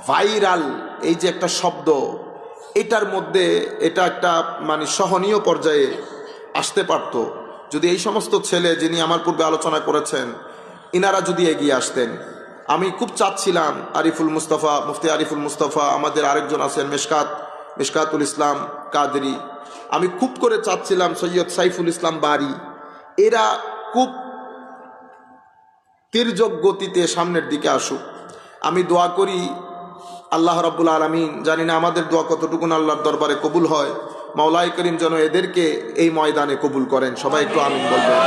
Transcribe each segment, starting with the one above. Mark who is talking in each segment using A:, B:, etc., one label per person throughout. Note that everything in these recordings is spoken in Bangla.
A: ভাইরাল এই যে একটা শব্দ, এটার মধ্যে এটা একটা মানে সহনীয় পর্যায়ে আসতে পারত যদি এই সমস্ত ছেলে যিনি আমার পূর্বে আলোচনা করেছেন ইনারা যদি এগিয়ে আসতেন। আমি খুব চাচ্ছিলাম আরিফুল মুস্তফা, মুফতি আরিফুল মুস্তফা, আমাদের আরেকজন আছেন মিশকাতুল ইসলাম কাদেরি, আমি খুব করে চাচ্ছিলাম সৈয়দ সাইফুল ইসলাম বারি, এরা খুব তীর্যক গতিতে সামনের দিকে আসুক। আমি দোয়া করি আল্লাহ রাব্বুল আলামিন, জানি না আমাদের দোয়া কতটুকুন আল্লাহর দরবারে কবুল হয়, মাওলাই করিম যেন এদেরকে এই ময়দানে কবুল করেন। সবাই একটু আমিন বলবেন।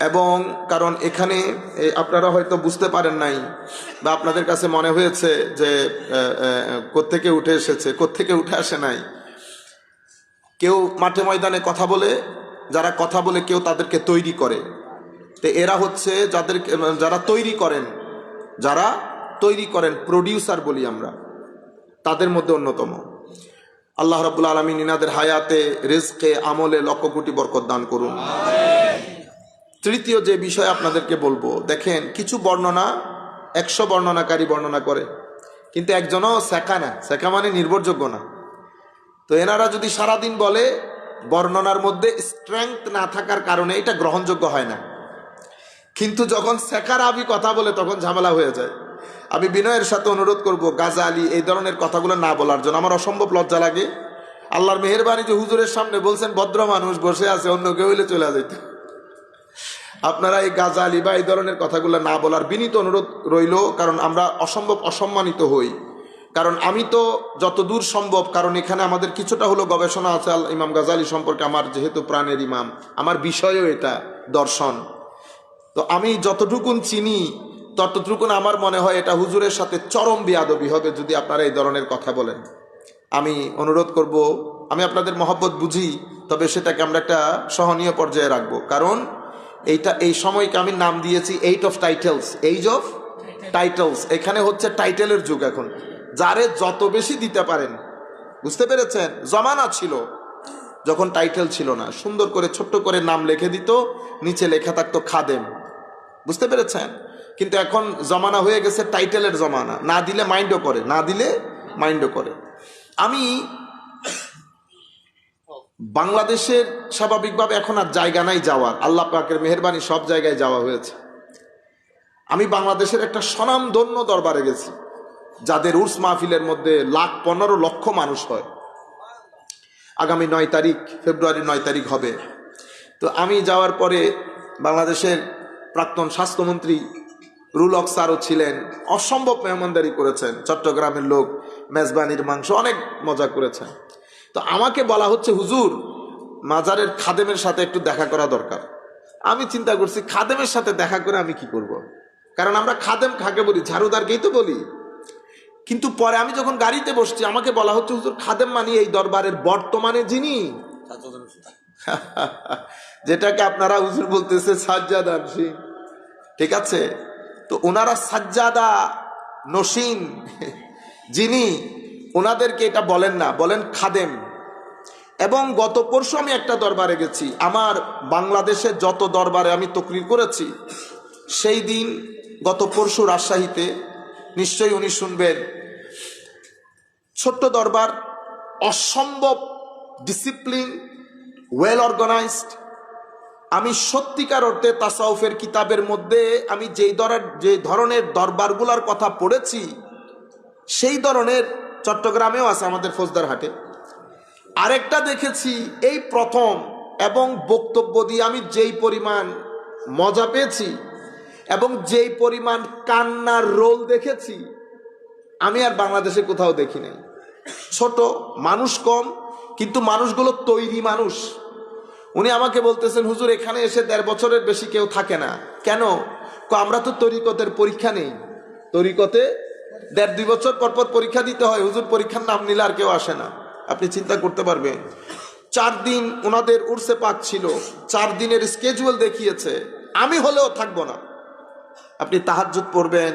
A: এবং কারণ এখানে আপনারা হয়তো বুঝতে পারেন নাই বা আপনাদের কাছে মনে হয়েছে যে কোত্থেকে উঠে এসেছে, কোত্থেকে উঠে আসে নাই। কেউ মাঠে ময়দানে কথা বলে, যারা কথা বলে কেউ তাদেরকে তৈরি করে, তো এরা হচ্ছে যারা তৈরি করেন প্রডিউসার বলি আমরা, তাদের মধ্যে অন্যতম। আল্লাহ রাব্বুল আলামিন ইনাদের হায়াতে, রিজকে, আমলে লক্ষ কোটি বরকত দান করুন। তৃতীয় যে বিষয় আপনাদেরকে বলবো, দেখেন কিছু বর্ণনা 100 বর্ণনাকারী বর্ণনা করে, কিন্তু একজনও সেকা মানে নির্ভরযোগ্য না। তো এনারা যদি সারাদিন বলে, বর্ণনার মধ্যে স্ট্রেংথ না থাকার কারণে এটা গ্রহণযোগ্য হয় না, কিন্তু যখন সেকার আবি কথা বলে তখন ঝামেলা হয়ে যায়। আমি বিনয়ের সাথে অনুরোধ করব গাজালি এই ধরনের কথাগুলো না বলার জন্য। আমার অসম্ভব লজ্জা লাগে। আল্লাহর মেহেরবানি যে হুজুরের সামনে বলছেন ভদ্র মানুষ বসে আছে, অন্য কেউ হইলে চলে যেত। আপনারা এই গাজালি বা এই ধরনের কথাগুলো না বলার বিনীত অনুরোধ রইল, কারণ আমরা অসম্ভব অসম্মানিত হই। কারণ আমি তো যতদূর সম্ভব, কারণ এখানে আমাদের কিছুটা হলো গবেষণা আছে ইমাম গাজালি সম্পর্কে, আমার যেহেতু প্রাণের ইমাম, আমার বিষয়ও এটা দর্শন, তো আমি যতটুকুন চিনি ততটুকুন আমার মনে হয় এটা হুজুরের সাথে চরম বেয়াদবি হবে যদি আপনারা এই ধরনের কথা বলেন। আমি অনুরোধ করব, আমি আপনাদের মহব্বত বুঝি, তবে সেটাকে আমরা একটা সহনীয় পর্যায়ে রাখবো। কারণ এই সময়কে আমি নাম দিয়েছি এইজ অফ টাইটেলস। এখানে হচ্ছে টাইটেলের যুগ এখন, যারে যত বেশি দিতে পারেন। বুঝতে পেরেছেন? জমানা ছিল যখন টাইটেল ছিল না, সুন্দর করে ছোট্ট করে নাম লিখে দিত, নিচে লেখা থাকতো খাদেম। বুঝতে পেরেছেন? কিন্তু এখন জমানা হয়ে গেছে টাইটেলের জমানা, না দিলে মাইন্ডও করে। আমি বাংলাদেশের স্বাভাবিকভাবে এখন আর জায়গা নাই যাওয়ার, আল্লাহ পাকের মেহেরবানি সব জায়গায় যাওয়া হয়েছে। আমি বাংলাদেশের একটা স্বনামধন্য দরবারে গেছি, যাদের উর্স মাহফিলের মধ্যে 15 লক্ষ মানুষ হয়। আগামী 9 তারিখ, ফেব্রুয়ারির 9 তারিখ হবে। তো আমি যাওয়ার পরে বাংলাদেশের প্রাক্তন স্বাস্থ্যমন্ত্রী রুল হক স্যারও ছিলেন, অসম্ভব মেহমানদারি করেছেন। চট্টগ্রামের লোক, মেজবানির মাংস, অনেক মজা করেছেন। তো আমাকে বলা হচ্ছে, হুজুর মাজারের খাদেমের সাথে একটু দেখা করা দরকার। আমি চিন্তা করছি খাদেমের সাথে দেখা করে আমি কি করব, কারণ আমরা খাদেম কাকে বলি? ঝাড়ুদারকেই তো বলি। কিন্তু পরে আমি যখন গাড়িতে বসছি, আমাকে বলা হচ্ছে, হুজুর খাদেম মানে এই দরবারের বর্তমানে যিনি, যেটাকে আপনারা হুজুর বলতেছে সাজ্জাদা নসীন, ঠিক আছে? তো ওনারা সাজ্জাদা নসীন যিনি, ওনাদেরকে এটা বলেন না, বলেন খাদেম। এবং গত পরশু আমি একটা দরবারে গেছি, আমার বাংলাদেশে যত দরবারে আমি তকরির করেছি, সেই দিন গত পরশু রাজশাহীতে, নিশ্চয়ই উনি শুনবেন, ছোট্ট দরবার, অসম্ভব ডিসিপ্লিন, ওয়েল অর্গানাইজড। আমি সত্যিকার অর্থে তাসাউফের কিতাবের মধ্যে আমি যে ধরনের দরবারগুলোর কথা পড়েছি, সেই ধরনের চট্টগ্রামেও আছে, আমাদের ফৌজদারহাটে। আরেকটা দেখেছি এই প্রথম, এবং বক্তব্য দিয়ে আমি যেই পরিমাণ মজা পেয়েছি এবং যেই পরিমাণ কান্নার রোল দেখেছি, আমি আর বাংলাদেশে কোথাও দেখি নাই। ছোট মানুষ কম, কিন্তু মানুষগুলো তৈরি মানুষ। উনি আমাকে বলতেছেন, হুজুর এখানে এসে 1.5 বছরের বেশি কেউ থাকে না। কেন? আমরা তো তরিকতের পরীক্ষা নেই, তরিকতে 1.5-2 বছর পর পরীক্ষা দিতে হয়। হুজুর পরীক্ষার নাম নিলে আর কেউ আসে না। আপনি চিন্তা করতে পারবেন, 4 দিন ওনাদের উর্সে পাক ছিল, 4 দিনের স্কেজুয়াল দেখিয়েছে। আমি হলেও থাকবো না। আপনি তাহাজ্জুদ পড়বেন,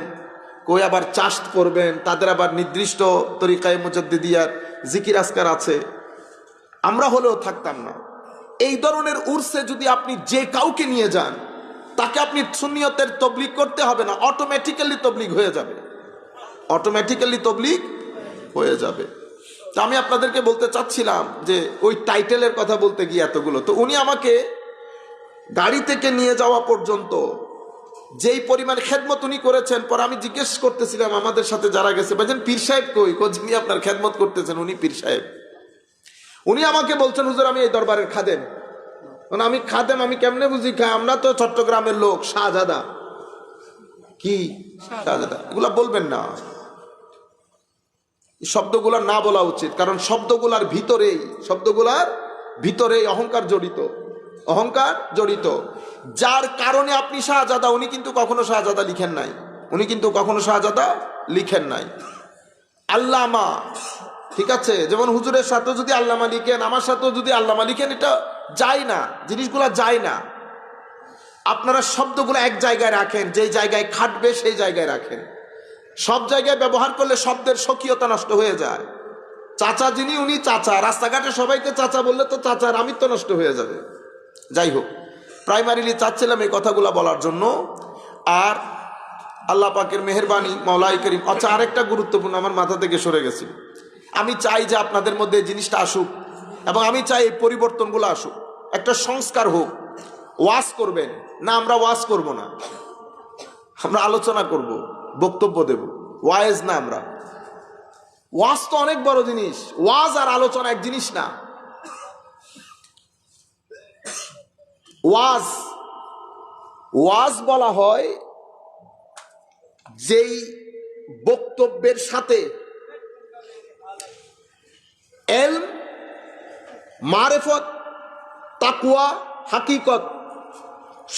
A: কই আবার চাষ্ট পড়বেন, তাদের আবার নির্দিষ্ট তরিকায়ে মুজাদ্দিদিয়ার জিকির আজকার আছে, আমরা হলেও থাকতাম না। এই ধরনের উর্সে যদি আপনি যে কাউকে নিয়ে যান, তাকে আপনি সুন্নিয়তের তবলিগ করতে হবে না, অটোমেটিক্যালি তবলিগ হয়ে যাবে। অটোমেটিক্যালি তবলিগ হয়ে যাবে। তো আমি আপনাদেরকে বলতে চাচ্ছিলাম যে ওই টাইটেলের কথা বলতে গিয়ে এতগুলো, তো উনি আমাকে গাড়ি থেকে নিয়ে যাওয়া পর্যন্ত যেই পরিমাণ খেদমত উনি করেছেন, পরে আমি জিজ্ঞেস করতেছিলাম আমাদের সাথে যারা গেছে, ভাইজান পীর সাহেব কই? যিনি আপনার খেদমত করতেছেন উনি পীর সাহেব। উনি আমাকে বলছেন, হুজুর আমি এই দরবারের খাদেম। আমি খাদেম, আমি কেমনে বুঝি? আমরা তো চট্টগ্রামের লোক, শাহজাদা। কি শাহজাদা? এগুলা বলবেন না, শব্দগুলা না বলা উচিত, কারণ শব্দগুলার ভিতরেই অহংকার জড়িত, অহংকার জড়িত। যার কারণে আপনি শাহজাদা, উনি কিন্তু কখনো শাহজাদা লিখেন নাই, আল্লামা। ঠিক আছে, যেমন হুজুরের সাথে যদি আল্লামা লিখেন, আমার সাথেও যদি আল্লামা লিখেন, এটা যায় না, জিনিসগুলা যায় না। আপনারা শব্দগুলো এক জায়গায় রাখেন, যেই জায়গায় খাটবে সেই জায়গায় রাখেন। সব জায়গায় ব্যবহার করলে শব্দের স্বকীয়তা নষ্ট হয়ে যায়। চাচা যিনি, উনি চাচা, রাস্তাঘাটে সবাইকে চাচা বললে তো চাচার আমিত্ব নষ্ট হয়ে যাবে। যাই হোক, প্রাইমারিলি চাচ্ছিলাম এই কথাগুলো বলার জন্য। আর আল্লাহ পাকের মেহেরবানি, মাওলাই করিম। আচ্ছা, আরেকটা গুরুত্বপূর্ণ আমার মাথা থেকে সরে গেছে। আমি চাই যে আপনাদের মধ্যে এই জিনিসটা আসুক, এবং আমি চাই এই পরিবর্তনগুলো আসুক, একটা সংস্কার হোক। ওয়াজ করবেন না, আমরা ওয়াজ করব না, আমরা আলোচনা করব, বক্তব্য দেব, ওয়াজ না। আমরা ওয়াজ তো অনেক বড় জিনিস, ওয়াজ আর আলোচনা এক জিনিস না। ওয়াজ বলা হয় যেই বক্তব্যের সাথে ইলম, মারিফত, তাকওয়া, হাকিকত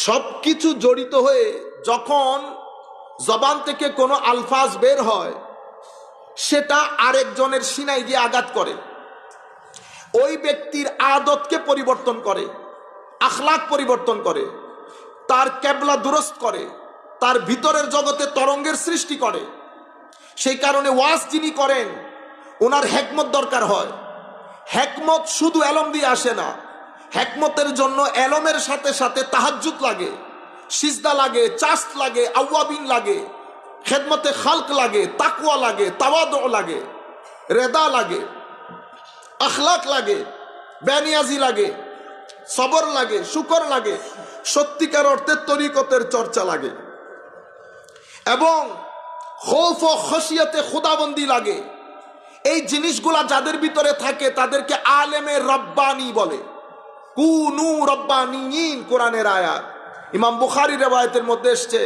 A: সবকিছু জড়িত হয়ে যখন জবান থেকে কোনো আলফাজ বের হয়, সেটা আরেকজনের সিনায় গিয়ে আঘাত করে, ওই ব্যক্তির আদতকে পরিবর্তন করে, আখলাক পরিবর্তন করে, তার কেবলা দুরস্ত করে, তার ভিতরের জগতে তরঙ্গের সৃষ্টি করে। সেই কারণে ওয়াজ যিনি করেন, ওনার হেকমত দরকার হয়। হেকমত শুধু এলম দিয়ে আসে না, হেকমতের জন্য এলমের সাথে সাথে তাহাজ্জুদ লাগে, সিজদা লাগে, চাস্ত লাগে, আওয়াবিন লাগে, খেদমতে খালক লাগে, তাকওয়া লাগে, তাওয়াদু লাগে, রেদা লাগে, আখলাক লাগে, বেনিয়াজি লাগে, সবর লাগে, শুকর লাগে, সত্যিকার অর্থে তরিকতের চর্চা লাগে, এবং খৌফ ও খশিয়তে খুদাবন্দি লাগে। এই জিনিসগুলা যাদের ভিতরে থাকে তাদেরকে আলেমে রব্বানি বলে। কুনু রব্বানিয়িন, কোরআনের আয়াত। ইমাম বুখারী রিওয়ায়াতের মধ্যে এসেছে,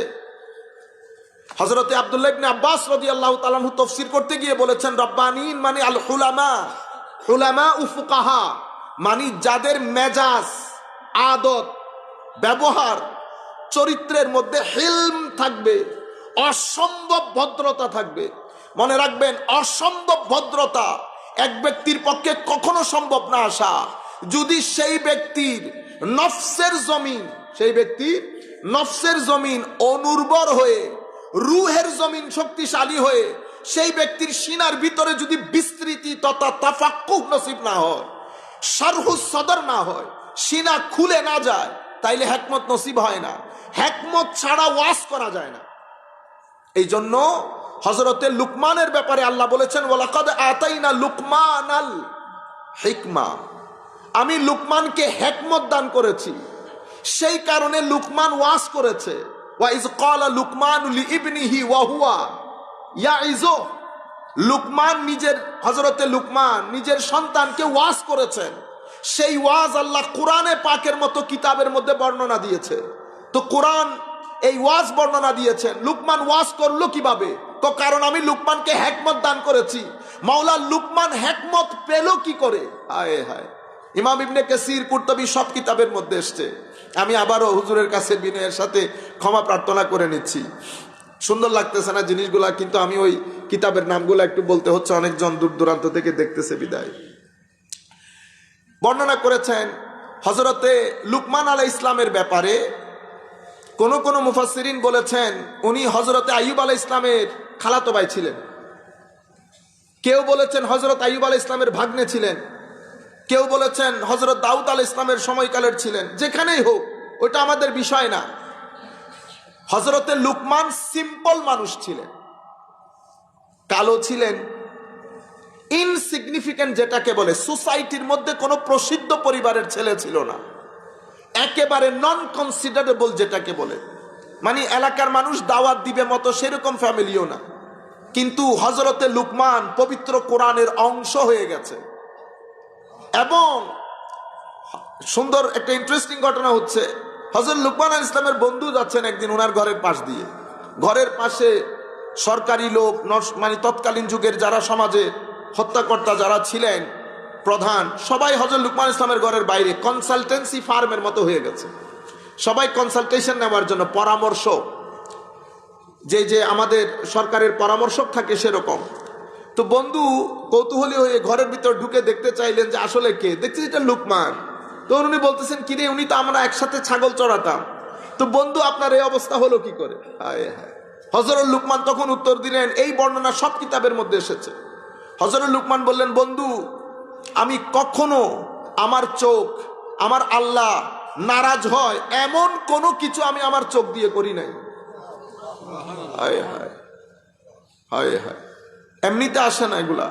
A: হযরতে আব্দুল্লাহ ইবনে আব্বাস রাদিয়াল্লাহু তাআলা আনহু তাফসীর করতে গিয়ে বলেছেন, রব্বানিয়িন মানে আল উলামা, উলামা ও ফুকাহা, মানে যাদের মেজাজ, আদত, ব্যবহার, চরিত্রের মধ্যে হিলম থাকবে, অসম্ভব ভদ্রতা থাকবে। মনে রাখবেন, অসম্ভব ভদ্রতা এক ব্যক্তির পক্ষে কখনো সম্ভব না আসা, যদি সেই ব্যক্তির নফসের জমিন অনুর্বর হয়ে, রুহের জমিন শক্তিশালী হয়ে, সেই ব্যক্তির সিনার ভিতরে যদি বিস্তৃতি তথা তাফাক্কুহ নসিব না হয়, শারহুস সদর না হয়, সিনা খুলে না যায়, তাইলে হেকমত নসিব হয় না। হেকমত ছাড়া ওয়াজ করা যায় না। এই জন্য হযরতে লুকমানের ব্যাপারে আল্লাহ বলেছেন, ওয়ালাকাদ আতাইনা লুকমানাল হিকমা, আমি লুকমানকে হেকমত দান করেছি। সেই কারণে লুকমান ওয়াজ করেছে। ওয়া ইজ ক্বালা লুকমানু লিইবনিহি ওয়া হুয়া ইয়াইযু, হযরতে লুকমান নিজের সন্তানকে ওয়াজ করেছেন। সেই ওয়াজ আল্লাহ কোরআনে পাকের মতো কিতাবের মধ্যে বর্ণনা দিয়েছে। তো কোরআন এই ওয়াজ বর্ণনা দিয়েছেন। লুকমান ওয়াজ করলো কিভাবে? তো কারণ আমি লুকমানকে হেকমত দান করেছি। মাওলা লুকমান হেকমত পেল কি করে? হায় হায়। ইমাম ইবনে কাসির, কুরতুবী সব কিতাবের মধ্যে এসছে। আমি আবারও হুজুরের কাছে বিনয়ের সাথে ক্ষমা প্রার্থনা করে নিচ্ছি। সুন্দর লাগতেছে না জিনিসগুলা, কিন্তু আমি ওই কিতাবের নামগুলো একটু বলতে হচ্ছে, অনেকজন দূর দূরান্ত থেকে দেখতেছে বিদায়। বর্ণনা করেছেন হযরতে লুকমান আলাইহিস ইসলামের ব্যাপারে। কোন কোন মুফাসসিরিন বলেছেন উনি হযরতে আইয়ুব আলাইহিস ইসলামের খালাতো ভাই ছিলেন। কেউ বলেছেন হযরত আইয়ুব আলাইহিস ইসলামের ভাগ্নে ছিলেন। কেউ বলেছেন হযরত দাউদ আলাইহিস ইসলামের সময়কালের ছিলেন। যেখানেই হোক, ওটা আমাদের বিষয় না। হযরতে লুকমান সিম্পল মানুষ ছিলেন। কালো ছিলেন, ইনসিগনিফিক্যান্ট যেটাকে বলে, সোসাইটির মধ্যে কোনো প্রসিদ্ধ পরিবারের ছেলে ছিল না, একেবারে নন কনসিডারেবল যেটাকে বলে, মানে এলাকার মানুষ দাওয়াত দিবে মতো সেরকম ফ্যামিলিও না। কিন্তু হযরতে লুকমান পবিত্র কোরআনের অংশ হয়ে গেছে। এবং সুন্দর একটা ইন্টারেস্টিং ঘটনা হচ্ছে, হযরত লুকমান আলাইহিস সালামের বন্ধু যাচ্ছেন একদিন ওনার ঘরের পাশ দিয়ে, ঘরের পাশে সরকারি লোক, মানে তৎকালীন যুগের যারা সমাজে হত্যাকর্তা যারা ছিলেন প্রধান, সবাই হযরত লুকমান আলাইহিস সালামের ঘরের বাইরে কনসালটেন্সি ফার্মের মতো হয়ে গেছে। সবাই কনসালটেশন নেওয়ার জন্য, পরামর্শ, যে আমাদের সরকারের পরামর্শক থাকে সেরকম। তো বন্ধু কৌতূহলী হয়ে ঘরের ভিতর ঢুকে দেখতে চাইলেন যে আসলে কে, দেখছি এটা লুকমান। তো উনি বলতেছেন, কিরে উনি তো আমরা একসাথে ছাগল চড়াতাম, তো বন্ধু আপনার এই অবস্থা হলো কি করে? হায় হায়। হযরত লুকমান তখন উত্তর দিলেন, এই বর্ণনা সব কিতাবের মধ্যে এসেছে। হযরত লুকমান বললেন, বন্ধু আমি কখনো আমার চোখ, আমার আল্লাহ নারাজ হয় এমন কোনো কিছু আমি আমার চোখ দিয়ে করি নাই। হায় হায় হায় হায়, এমনিতে আসে না এগুলা।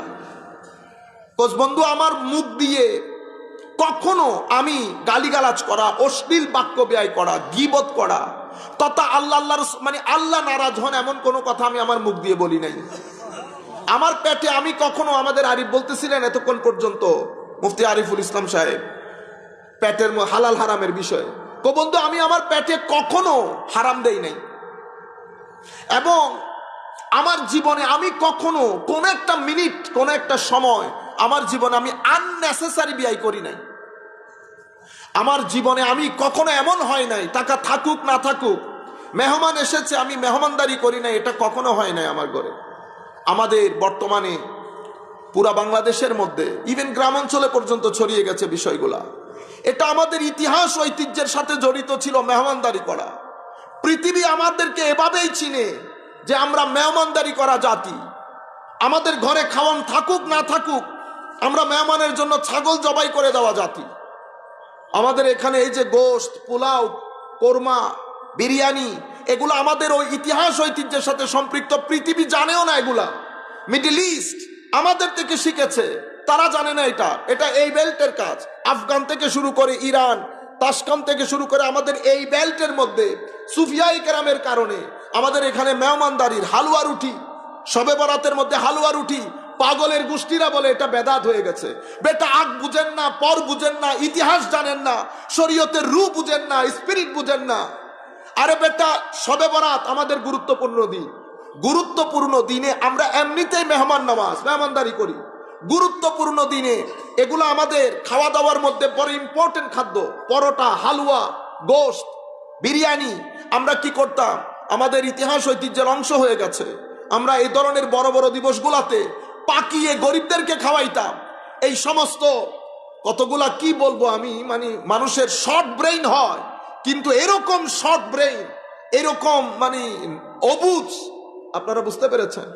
A: বন্ধু আমার মুখ দিয়ে কখনো আমি গালিগালাজ করা, অশ্লীল বাক্য ব্যয় করা, গীবত করা তথা আল্লাহর মানে আল্লাহ নারাজ হন এমন কোনো কথা আমি আমার মুখ দিয়ে বলি নাই। আমার পেটে আমি কখনো, আমাদের আরিফ বলতেছিলেন এতক্ষণ পর্যন্ত, মুফতি আরিফুল ইসলাম সাহেব, পেটের হালাল হারামের বিষয়ে, বন্ধু আমি আমার পেটে কখনো হারাম দেই নাই। এবং আমার জীবনে আমি কখনো কোন একটা মিনিট, কোন একটা সময় আমার জীবনে আমি আননেসেসারি ব্যয় করি নাই। আমার জীবনে আমি কখনো এমন হয় নাই, টাকা থাকুক না থাকুক, মেহমান এসেছে আমি মেহমানদারি করি নাই, এটা কখনো হয় নাই আমার ঘরে। আমাদের বর্তমানে পুরা বাংলাদেশের মধ্যে, ইভেন গ্রাম অঞ্চলে পর্যন্ত ছড়িয়ে গেছে বিষয়গুলা। এটা আমাদের ইতিহাস ঐতিহ্যের সাথে জড়িত ছিল মেহমানদারি করা। পৃথিবী আমাদেরকে এভাবেই চিনে যে আমরা মেহমানদারি করা জাতি। আমাদের ঘরে খাওয়ান থাকুক না থাকুক, আমরা মেহমানের জন্য ছাগল জবাই করে দেওয়া জাতি। আমাদের এখানে এই যে গোশত, পোলাও, কোরমা, বিরিয়ানি, এগুলো আমাদের ওই ইতিহাস ঐতিহ্যের সাথে সম্পৃক্ত। পৃথিবী জানেও না এগুলা। মিডল ইস্ট আমাদের থেকে শিখেছে, তারা জানে না এটা। এটা এই বেল্টের কাজ। আফগান থেকে শুরু করে ইরান, তাশকান থেকে শুরু করে আমাদের এই বেল্টের মধ্যে সুফিয়াই কেরামের কারণে আমাদের এখানে মেহমানদারির, হালুয়া রুটি, শবে বরাতের মধ্যে হালুয়া রুটি, পাগলের গোষ্ঠীরা বলে এটা বেদাত হয়ে গেছে। বেটা আগ বুঝেন না, পর বুঝেন না, ইতিহাস জানেন না, শরীয়তের রূহ বুঝেন না, স্পিরিট বুঝেন না। আরে বেটা শবে বরাত আমাদের গুরুত্বপূর্ণ দিন। গুরুত্বপূর্ণ দিনে আমরা এমনিতেই মেহমান নামাজ, মেহমানদারি করি। গুরুত্বপূর্ণ দিনে এগুলো আমাদের খাওয়া দাওয়ার মধ্যে বড় ইম্পর্টেন্ট খাদ্য। পরোটা, হালুয়া, গোশত, বিরিয়ানি আমরা কি করতাম? আমাদের ইতিহাস ঐতিহ্যের অংশ হয়ে গেছে। আমরা এই ধরনের বড় বড় দিবসগুলাতে পাকিয়ে গরিবদেরকে খাওয়াইতাম। এই সমস্ত কতগুলা কি বলবো আমি, মানে মানুষের শর্ট ব্রেইন হয়, কিন্তু এরকম শর্ট ব্রেইন, এরকম মানে অবুঝ, আপনারা বুঝতে পেরেছেন?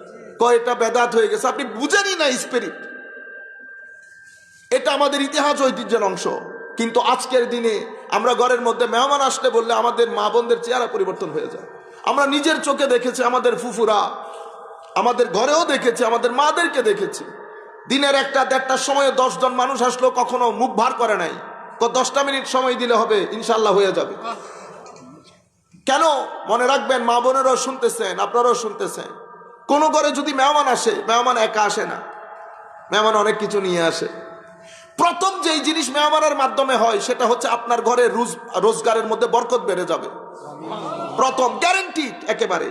A: এটা বেদাত হয়ে গেছে, আপনি বুঝেনই না স্পিরিট। এটা আমাদের ইতিহাস ঐতিহ্যের অংশ। কিন্তু আজকের দিনে আমরা ঘরের মধ্যে মেহমান আসলে বললে আমাদের মা বোনদের চেহারা পরিবর্তন হয়ে যায়। আমরা নিজের চোখে দেখেছি, আমাদের ফুফুরা, আমাদের ঘরেও দেখেছি, আমাদের মাদেরকে দেখেছি। দিনের 1টা-1.5টার সময়ে 10 জন মানুষ আসলো, কখনো মুখ ভার করে নাই। 10টা মিনিট সময় দিলে হবে, ইনশাল্লাহ হয়ে যাবে। কেন? মনে রাখবেন, মা বোনেরাও শুনতেছেন, আপনারাও শুনতেছেন, কোন ঘরে যদি মেহমান আসে, মেহমান একা আসে না, মেহমান অনেক কিছু নিয়ে আসে। প্রথম যেই জিনিস মেহমানের মাধ্যমে হয় সেটা হচ্ছে আপনার ঘরে রোজগারের মধ্যে বরকত বেড়ে যাবে, প্রথম গ্যারান্টিড একেবারে।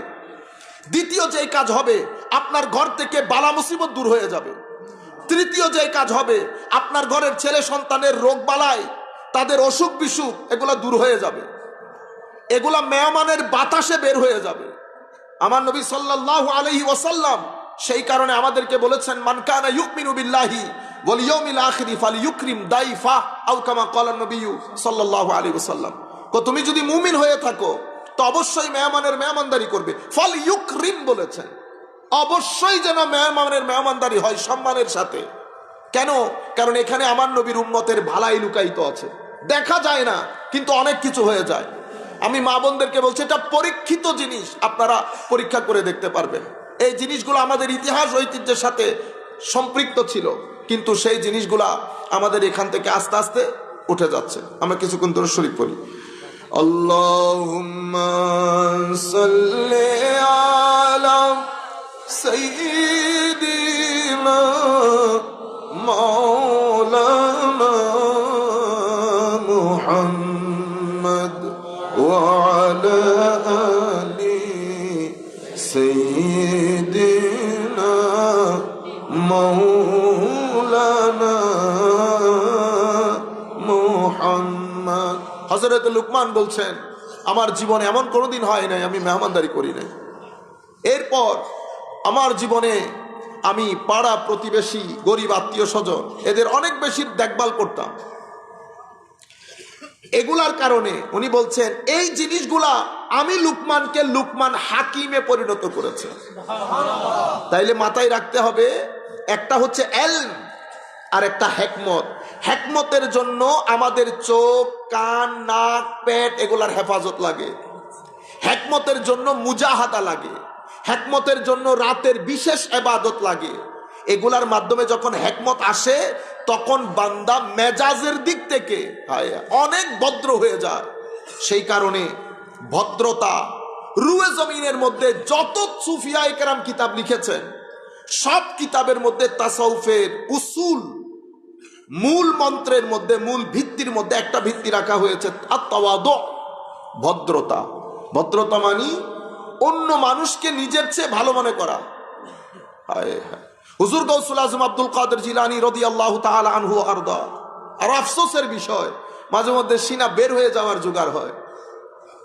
A: দ্বিতীয় যেই কাজ হবে, আপনার ঘর থেকে বালা মুসিবত দূর হয়ে যাবে। তৃতীয় যেই কাজ হবে, আপনার ঘরের ছেলে সন্তানের রোগ বালাই, তাদের অসুখ বিসুখ, এগুলা দূর হয়ে যাবে। এগুলা মেহমানের বাতাসে বের হয়ে যাবে। আমার নবী সাল্লাল্লাহু আলাইহি ওয়াসাল্লাম সেই কারণে আমাদেরকে বলেছেন, মান কানা ইউমিনু বিল্লাহি ওয়াল ইয়াউমিল আখিরি ফালইউকরিম দাইফা, আও কামা ক্বালা নবী সাল্লাল্লাহু আলাইহি ওয়াসাল্লাম। তুমি যদি মুমিন হয়ে থাকো তো অবশ্যই মেহমানের মেহমানদারি করবে। ফালইউকরিম বলেছেন, অবশ্যই যেন মেহমানের মেহমানদারি হয় সম্মানের সাথে। কেন? কারণ এখানে আমার নবীর উম্মতের ভালাই লুকায়িত আছে। দেখা যায় না, কিন্তু অনেক কিছু হয়ে যায়। আমি মা বোনদেরকে বলছি, এটা পরীক্ষিত জিনিস, আপনারা পরীক্ষা করে দেখতে পারবেন। এই জিনিসগুলো আমাদের ইতিহাস ঐতিহ্যের সাথে সম্পৃক্ত ছিল, কিন্তু সেই জিনিসগুলা আমাদের এখান থেকে আস্তে আস্তে উঠে যাচ্ছে। আমরা কিছুক্ষণ ধরে শরীফ পড়ি। আল্লাহুম্মা সাল্লি আলা সাইয়্যিদিনা মাওলানা মুহাম্মদ ওয়া আলা আলি সাইয়্যিদিনা মাওলানা মুহাম্মদ। হযরত লুকমান বলছেন, আমার জীবনে এমন কোনোদিন হয় নাই আমি মেহমানদারি করি নাই। এরপর আমার জীবনে আমি পাড়া প্রতিবেশী, গরিব আত্মীয় স্বজন, এদের অনেক বেশি দেখভাল করতাম। এগুলার কারণে উনি বলছেন এই জিনিসগুলা আমি লুকমানকে লুকমান হাকিমে পরিণত করেছে। তাইলে মাথায় রাখতে হবে, একটা হচ্ছে এলম আর একটা হেকমত। হেকমতের জন্য আমাদের চোখ, কান, নাক, পেট এগুলার হেফাজত লাগে। হেকমতের জন্য মুজাহাদা লাগে। হেকমতের জন্য রাতের বিশেষ ইবাদত লাগে। এগুলার মাধ্যমে যখন হেকমত আসে তখন বান্দা মেজাজের দিক থেকে অনেক ভদ্র হয়ে যায়। সেই কারণে ভদ্রতা, রুয়ে জমিনের মধ্যে যত সুফিয়ায়ে কেরাম কিতাব লিখেছেন সব কিতাবের মধ্যে তাসাউফের উসুল, মূল মন্ত্রের মধ্যে, মূল ভিত্তির মধ্যে একটা ভিত্তি রাখা হয়েছে, আত-তাওয়াদু, ভদ্রতা। ভদ্রতা মানে অন্য মানুষকে নিজের চেয়ে ভালো মনে করা। হুজুর গৌসুল আজম আব্দুল কাদের জিলানী রাদিয়াল্লাহু তাআলা আনহু আরদা। আর আফসোসের বিষয়, মাঝে মধ্যে সিনা বের হয়ে যাওয়ার জোগাড় হয়।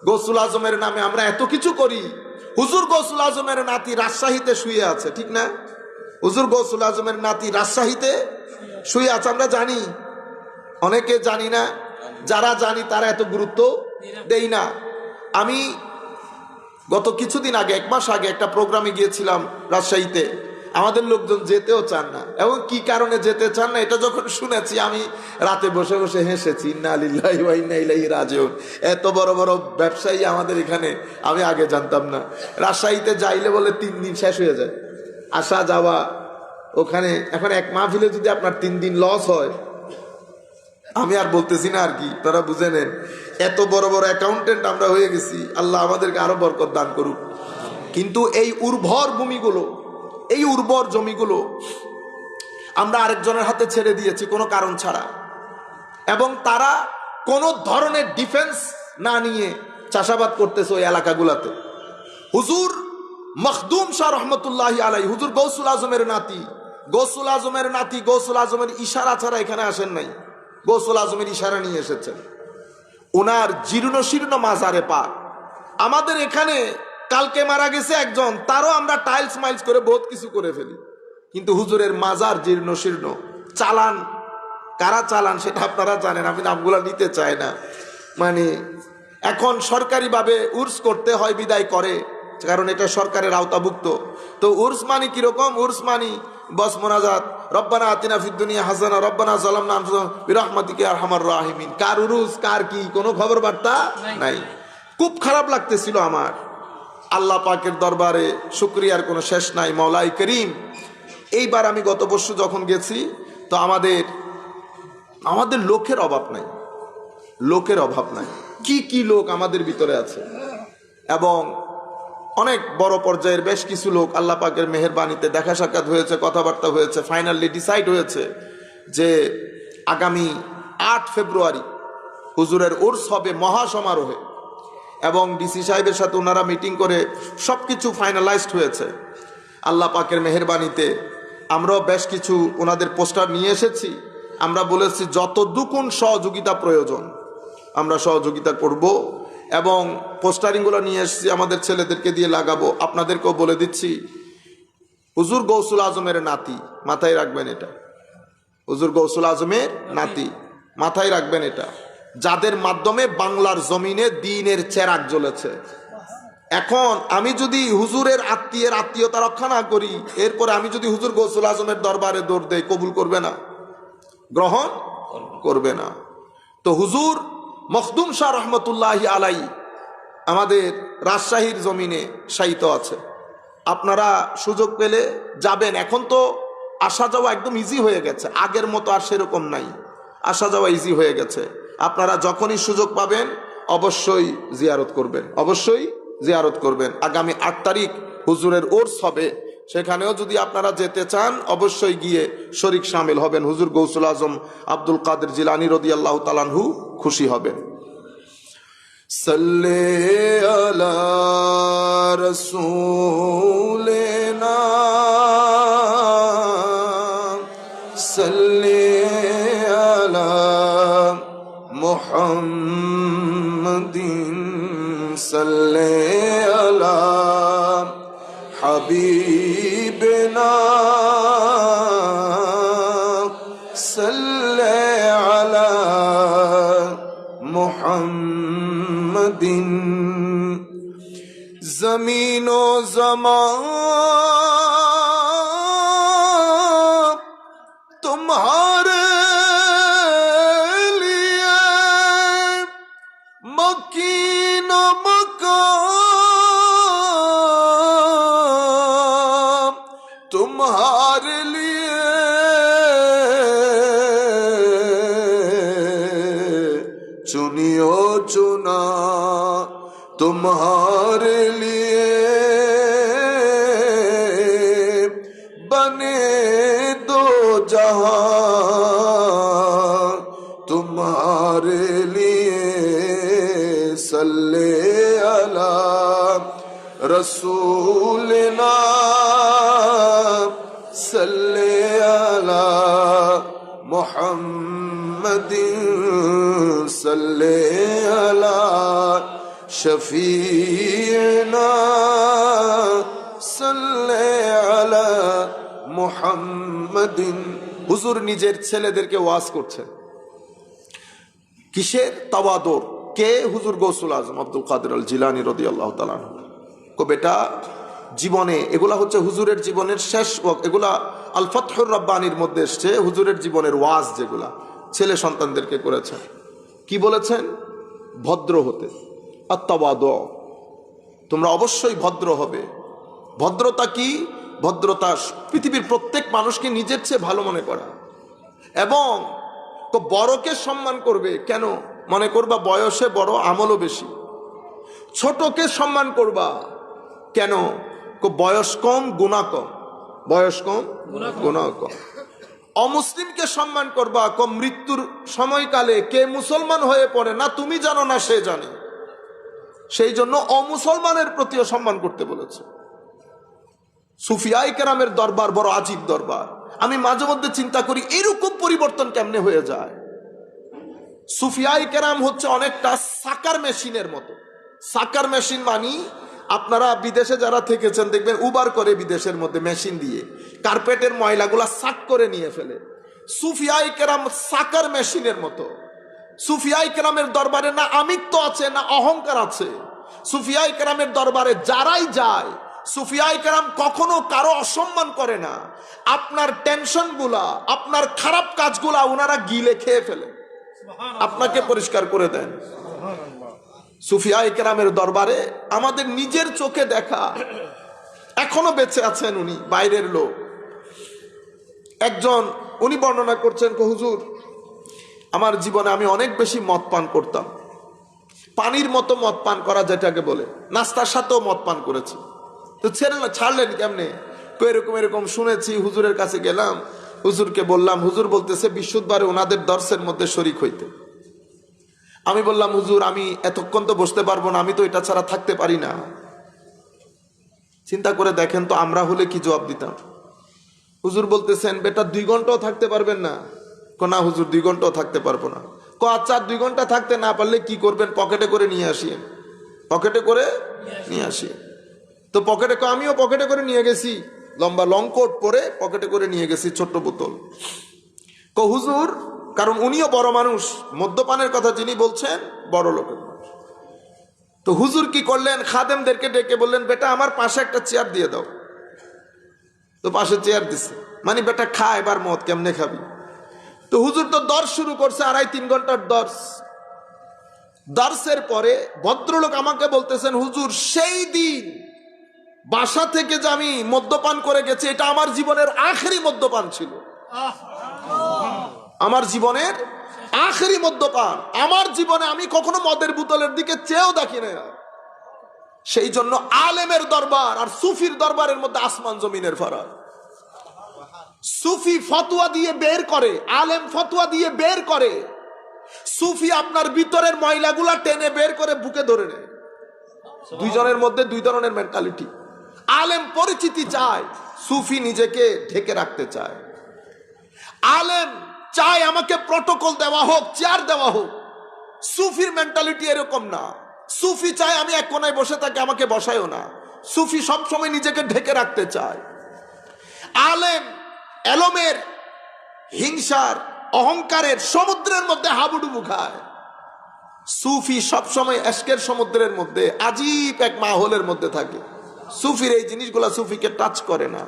A: গৌসুল আজমের নামে আমরা এত কিছু করি। হুজুর গৌসুল আজমের নাতি রাজশাহীতে শুয়ে আছে, ঠিক না? হুজুর গৌসুল আজমের নাতি রাজশাহীতে শুয়ে আছে, আমরা জানি, অনেকে জানি না। যারা জানি তারা এত গুরুত্ব দেই না। আমি গত কিছুদিন আগে, 1 মাস আগে একটা প্রোগ্রামে গিয়েছিলাম রাজশাহীতে। আমাদের লোকজন যেতেও চান না, এবং কি কারণে যেতে চান না এটা যখন শুনেছি আমি রাতে বসে বসে হেসেছি। ইন্না লিল্লাহি ওয়া ইন্না ইলাইহি রাজিউন। এত বড় বড় ব্যবসায়ী আমাদের এখানে, আমি আগে জানতাম না। রাজশাহীতে যাইলে বলে 3 দিন শেষ হয়ে যায়, আসা যাওয়া ওখানে। এখন এক মাহফিলে যদি আপনার 3 দিন লস হয়, আমি আর বলতেছি না আর কি, তারা বুঝে নেন। এত বড় বড় অ্যাকাউন্টেন্ট আমরা হয়ে গেছি, আল্লাহ আমাদেরকে আরো বরকত দান করুক। কিন্তু এই উর্বর ভূমিগুলো, এই উর্বর জমিগুলো আমরা আরেকজনের হাতে ছেড়ে দিয়েছি কোনো কারণ ছাড়া, এবং তারা কোনো ধরনের ডিফেন্স না নিয়ে চাষাবাদ করতেছে ওই এলাকাগুলাতে। হুজুর মখদুম শাহ রহমতুল্লাহি আলাইহি, হুজুর গৌসুল আজমের নাতি, গৌসুল আজমের নাতি গৌসুল আজমের ইশারা ছাড়া এখানে আসেন নাই, গৌসুল আজমের ইশারা নিয়ে এসেছেন। ওনার জীর্ণ শীর্ণ মাজারে পাক। আমাদের এখানে কালকে মারা গেছে একজন, তারও আমরা টাইলস মাইলস করে বহুত কিছু করে ফেলি, কিন্তু হুজুরের মাজার জীর্ণ শীর্ণ। চালান, কারা চালান সেটা আপনারা জানেন, আমি নামগুলা নিতে চাই না। মানে এখন সরকারিভাবে উর্স করতে হয়, বিদায় করে, কারণ এটা সরকারের আওতাভুক্ত। তো উর্স মানি কিরকম? উর্স মানি বস মোনাজাত, রব্বানা আতিনা ফিদ দুনিয়া হাসানা রব্বানা যালামনা আনফুসানা বিরহমাতিকা ইয়া আরহামার রাহিমিন। কার উরুস, কার কি, কোনো খবর বার্তা নাই। খুব খারাপ লাগতেছিল আমার। আল্লাহ পাকের দরবারে শুকরিয়ার কোনো শেষ নাই। মাওলাই করিম, এইবার আমি গত বর্ষ যখন গেছি, তো আমাদের লোকের অভাব নাই, লোকের অভাব নাই। কি লোক আমাদের ভিতরে আছে, এবং অনেক বড় পর্যায়ের বেশ কিছু লোক আল্লাহ পাকের মেহেরবানিতে দেখা সাক্ষাৎ হয়েছে, কথাবার্তা হয়েছে। ফাইনালি ডিসাইড হয়েছে যে আগামী 8 ফেব্রুয়ারি হুজুরের উর্স হবে মহাসমারোহে, এবং ডিসি সাহেবের সাথে ওনারা মিটিং করে সব কিছু ফাইনালাইজড হয়েছে। আল্লাহ পাকের মেহেরবানিতে আমরাও বেশ কিছু ওনাদের পোস্টার নিয়ে এসেছি। আমরা বলেছি যতটুকুন সহযোগিতা প্রয়োজন আমরা সহযোগিতা করব, এবং পোস্টারিংগুলো নিয়ে এসেছি, আমাদের ছেলেদেরকে দিয়ে লাগাবো। আপনাদেরকেও বলে দিচ্ছি, হুজুর গৌসুল আজমের নাতি, মাথায় রাখবেন এটা, হুজুর গৌসুল আজমের নাতি, মাথায় রাখবেন এটা, যাদের মাধ্যমে বাংলার জমিনে দ্বীনের চেরাগ জ্বলেছে। এখন আমি যদি হুজুরের আত্মীয়তা রক্ষা না করি, এরপরে আমি যদি হুজুর গৌসুল আজমের দরবারে দৌড় দেই, কবুল করবে না, গ্রহণ করবে না। তো হুজুর মখদুম শাহ রহমতুল্লাহি আলাই আমাদের রাজশাহীর জমিনে শায়িত আছে। আপনারা সুযোগ পেলে যাবেন। এখন তো আসা যাওয়া একদম ইজি হয়ে গেছে, আগের মতো আর সেরকম নাই, আসা যাওয়া ইজি হয়ে গেছে। আপনারা যখনই সুযোগ পাবেন অবশ্যই জিয়ারত করবেন, অবশ্যই জিয়ারত করবেন। আগামী 8 তারিখ হুজুরের ওরস হবে, সেখানেও যদি আপনারা যেতে চান অবশ্যই গিয়ে শরীক শামিল হবেন। হুজুর গৌসুল আজম আব্দুল কাদের জিলানী রাদিয়াল্লাহু তাআলা আনহু খুশি হবেন। সাল্লে আলা রাসূলিনা সাল্লে আলা মুহাম্মাদিন সাল্লে আলা হাবিবিনা সাল্লে আলা মুহাম্মাদিন। জমিন ও ज़मान तुम्हारे लिए, मकीन मकाम तुम्हारे लिए, चुनियो चुना तुम्हारे लिए, बने दो जहां तुम्हारे लिए। सल्ले अला रसूलिना सल्ले अला मुहम्मदिन सल्ले अला शफीना सल्ले अला মুহাম্মাদিন। হুজুর নিজের ছেলেদেরকে ওয়াজ করছেন কিসের? তাওয়াদুর। কে? হুজুর গৌসুল আজম আব্দুল কাদের আল জিলানী রাদিয়াল্লাহু তাআলা আনহু। কো বেটা, জীবনে এগুলা হচ্ছে হুজুরের জীবনের শেষ ওয়াক্ত, এগুলা আল ফাতহুর রাব্বানির মধ্যে এসছে হুজুরের জীবনের ওয়াজ যেগুলা ছেলে সন্তানদেরকে করেছেন। কি বলেছেন? ভদ্র হতে, আত-তাওয়াদু, তোমরা অবশ্যই ভদ্র হবে। ভদ্রতা কি? ভদ্রতা পৃথিবীর প্রত্যেক মানুষকে নিজের চেয়ে ভালো মনে করা, এবং তো বড়কে সম্মান করবে। কেন? মনে করবা বয়সে বড়, আমলও বেশি। ছোটকে সম্মান করবা কেন? বয়স কম, গুনাহ কম, বয়স কম, গুনাহ কম। অমুসলিমকে সম্মান করবা কম, মৃত্যুর সময়কালে কে মুসলমান হয়ে পড়ে না তুমি জানো না সে জানে, সেই জন্য অমুসলমানের প্রতিও সম্মান করতে বলেছে। সুফিয়ায়ে কেরামের দরবার বড় আজীব দরবার। আমি মাঝে মধ্যে চিন্তা করি এরকম পরিবর্তন কেমনে হয়ে যায়। সুফিয়ায়ে কেরাম হচ্ছে অনেকটা সাকার মেশিনের মতো। সাকার মেশিন মানি, আপনারা বিদেশে যারা থেকেছেন দেখবেন উবার করে বিদেশের মধ্যে মেশিন দিয়ে কার্পেটের ময়লাগুলা সাক করে নিয়ে ফেলে। সুফিয়ায়ে কেরাম সাকার মেশিনের মতো। সুফিয়ায়ে কেরামের দরবারে না আমিত্ব আছে না অহংকার আছে। সুফিয়ায়ে কেরামের দরবারে যারাই যায়, সুফিয়ায়ে কেরাম কখনো কারো অসম্মান করে না। আপনার টেনশনগুলা, আপনার খারাপ কাজগুলা ওনারা গিলে খেয়ে ফেলে, আপনাকে পরিষ্কার করে দেন। সুফিয়ায়ে কেরামের দরবারে আমাদের নিজের চোখে দেখা, এখনো বেঁচে আছেন উনি, বাইরের লোক। একজন উনি বর্ণনা করছেন, হুজুর আমার জীবনে আমি অনেক বেশি মদ পান করতাম, পানির মতো মদ পান করা যেটাকে বলে, নাস্তার সাথেও মদ পান করেছি। তো ছাড়লেন কেমনে? এরকম এরকম শুনেছি, হুজুরের কাছে গেলাম, হুজুরকে বললাম, হুজুর বলতেছে বিশুদ্ধবারে ওনাদের দর্শের মধ্যে শরীক হইতে। আমি বললাম, হুজুর আমি এতক্ষণ তো বসতে পারবো না, আমি তো এটা ছাড়া থাকতে পারি না। চিন্তা করে দেখেন তো আমরা হলে কি জবাব দিতাম। হুজুর বলতেছেন, বেটা 2 ঘন্টাও থাকতে পারবেন না? না হুজুর 2 ঘন্টাও থাকতে পারবো না। আচ্ছা 2 ঘন্টা থাকতে না পারলে কি করবেন? পকেটে করে নিয়ে আসিয়েন, পকেটে করে নিয়ে আসি। তো পকেটে, আমিও পকেটে করে নিয়ে গেছি, লম্বা লং কোট পরে পকেটে করে নিয়ে গেছি ছোট্ট বোতল। হুজুর, কারণ উনিও বড় মানুষ, মদ্যপানের কথা যিনি বলছেন বড় লোকের মানুষ। তো হুজুর কি করলেন? খাদেমদেরকে ডেকে বললেন, বেটা আমার পাশে একটা চেয়ার দিয়ে দাও। তো পাশে চেয়ার দিছে, মানে বেটা খা এবার মদ, কেমনে খাবি? তো হুজুর তো দর্শ শুরু করছে, 2.5-3 ঘন্টার দর্শ। দর্শের পরে ভদ্রলোক আমাকে বলতেছেন, হুজুর সেই দিন বাসা থেকে যে আমি মদ্যপান করে গেছি, এটা আমার জীবনের আখেরি মদ্যপান ছিল, আমার জীবনের আখেরি মদ্যপান। আমার জীবনে আমি কখনো মদের বোতলের দিকে চেয়েও দেখি না। সেই জন্য আলেমের দরবার আর সুফির দরবারের মধ্যে আসমান জমিনের ফারাক। সুফি ফতোয়া দিয়ে বের করে, আলেম ফতোয়া দিয়ে বের করে। সুফি আপনার ভিতরের ময়লাগুলা টেনে বের করে বুকে ধরে নেয়। দুইজনের মধ্যে দুই ধরনের মেন্টালিটি। আলেম পরিচিতি চায়, সুফি নিজেকে ঢেকে রাখতে চায়। আলেম চায় আমাকে প্রটোকল দেওয়া হোক, চেয়ার দেওয়া হোক। সুফির মেন্টালিটি এরকম না। সুফি চায় আমি এক কোনায় বসে থাকি, আমাকে বসায়ও না। সুফি সবসময় নিজেকে ঢেকে রাখতে চায়। আলেম এলমের, হিংসার, অহংকারের সমুদ্রের মধ্যে হাবুডুবু খায়। সুফি সবসময় এশকের সমুদ্রের মধ্যে আজীব এক মাহলের মধ্যে থাকে। সুফির এই জিনিসগুলা সুফিকে টাচ করে না।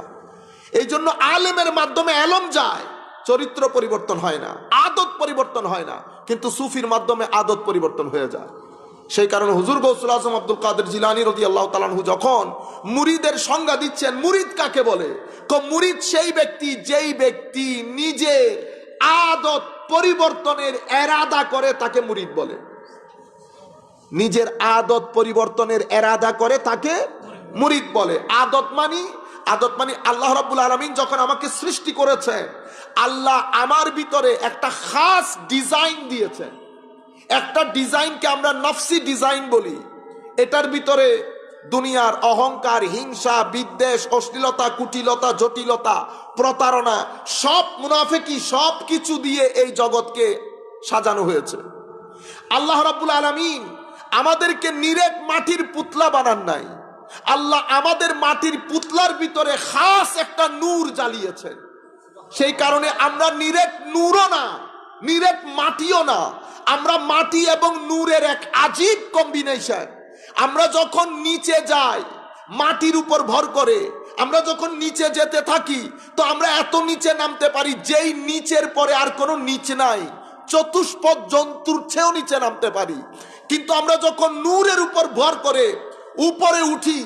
A: এই জন্য আলেমের মাধ্যমে এলম যায়, চরিত্র পরিবর্তন হয় না, আদত পরিবর্তন হয় না, কিন্তু সুফির মাধ্যমে আদত পরিবর্তন হয়ে যায়। সেই কারণে হুজুর গৌসুল আজম আব্দুল কাদের জিলানী রাদিয়াল্লাহু তাআলা আনহু যখন মুরিদের সংজ্ঞা দিচ্ছেন, মুরিদ কাকে বলে? মুরিদ সেই ব্যক্তি যেই ব্যক্তি নিজে আদত পরিবর্তনের এরাদা করে, তাকে মুরিদ বলে। নিজের আদত পরিবর্তনের এরাদা করে তাকে মুরিদ বলে। আদত মানি আল্লাহ রাব্বুল আলামিন যখন আমাকে সৃষ্টি করেছেন, আল্লাহ আমার ভিতরে একটা খাস ডিজাইন দিয়েছেন। একটা ডিজাইনকে আমরা নফসি ডিজাইন বলি। এটার ভিতরে দুনিয়ার অহংকার, হিংসা, বিদ্বেষ, অশ্লীলতা, কুটিলতা, জটিলতা, প্রতারণা, সব মুনাফিকি, সব কিছু দিয়ে এই জগৎকে সাজানো হয়েছে। আল্লাহ রাব্বুল আলামিন আমাদেরকে নিরেট মাটির পুতলা বানান নাই। আল্লাহ আমাদের মাটির পুতলার ভিতরে খাস একটা নূর জ্বালিয়েছেন। সেই কারণে আমরা নিরেট নূরও না, নিরেট মাটিও না, আমরা মাটি এবং নূরের এক আজীব কম্বিনেশন। আমরা যখন নিচে যাই মাটির উপর ভর করে, আমরা যখন নিচে যেতে থাকি তো আমরা এত নিচে নামতে পারি যেই নিচের পরে আর কোনো নিচ নাই, চতুষ্পদ জন্তুর চেয়েও নিচে নামতে পারি। কিন্তু আমরা যখন নূরের উপর ভর করে উপরে উঠি,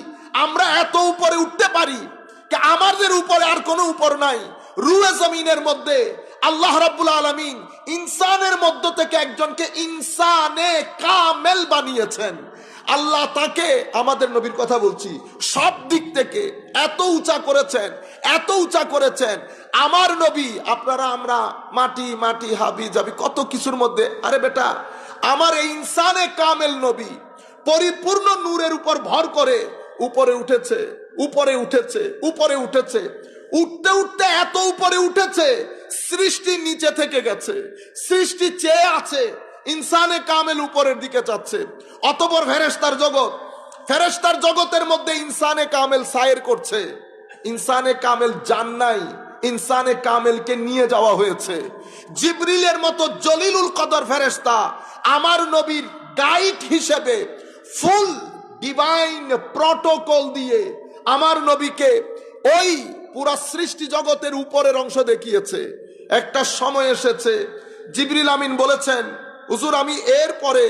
A: আমরা এত উপরে উঠতে পারি যে আমাদের উপরে আর কোনো উপর নাই। রুয়ে জমিনের মধ্যে আল্লাহ রাব্বুল আলামিন ইনসানের মধ্য থেকে একজনকে ইনসানে কামেল বানিয়েছেন। আল্লাহ তাকে, আমাদের নবীর কথা বলছি, সব দিক থেকে এত উঁচা করেছেন, এত উঁচা করেছেন। আমার নবী, আপনারা আমরা মাটি মাটি হাবি যাবি কত কিছুর মধ্যে, আরে বেটা আমার এই ইনসানে কামেল নবী পরিপূর্ণ নূরের উপর ভর করে উপরে উঠেছে, উপরে উঠেছে, উপরে উঠেছে। উঠতে উঠতে এত উপরে উঠেছে, সৃষ্টি নিচে থেকে গেছে, সৃষ্টি চেয়ে আছে, ইনসানে কামেল উপরের দিকে যাচ্ছে। অতঃপর ফেরেশতার জগৎ, ফেরেশতার জগতের মধ্যে ইনসানে কামেল সায়ের করছে। ইনসানে কামেল জান নাই, ইনসানে কামেলকে নিয়ে যাওয়া হয়েছে। জিবরিলের মতো জলিলুল কদর ফেরেশতা আমার নবীর গাইড হিসেবে ফুল ডিভাইন প্রটোকল দিয়ে আমার নবীকে ওই পুরা সৃষ্টি জগতের উপরের অংশ দেখিয়েছে। একটা সময় এসেছে জিবরিল আমিন বলেছেন, হুজুর আমি এর পরে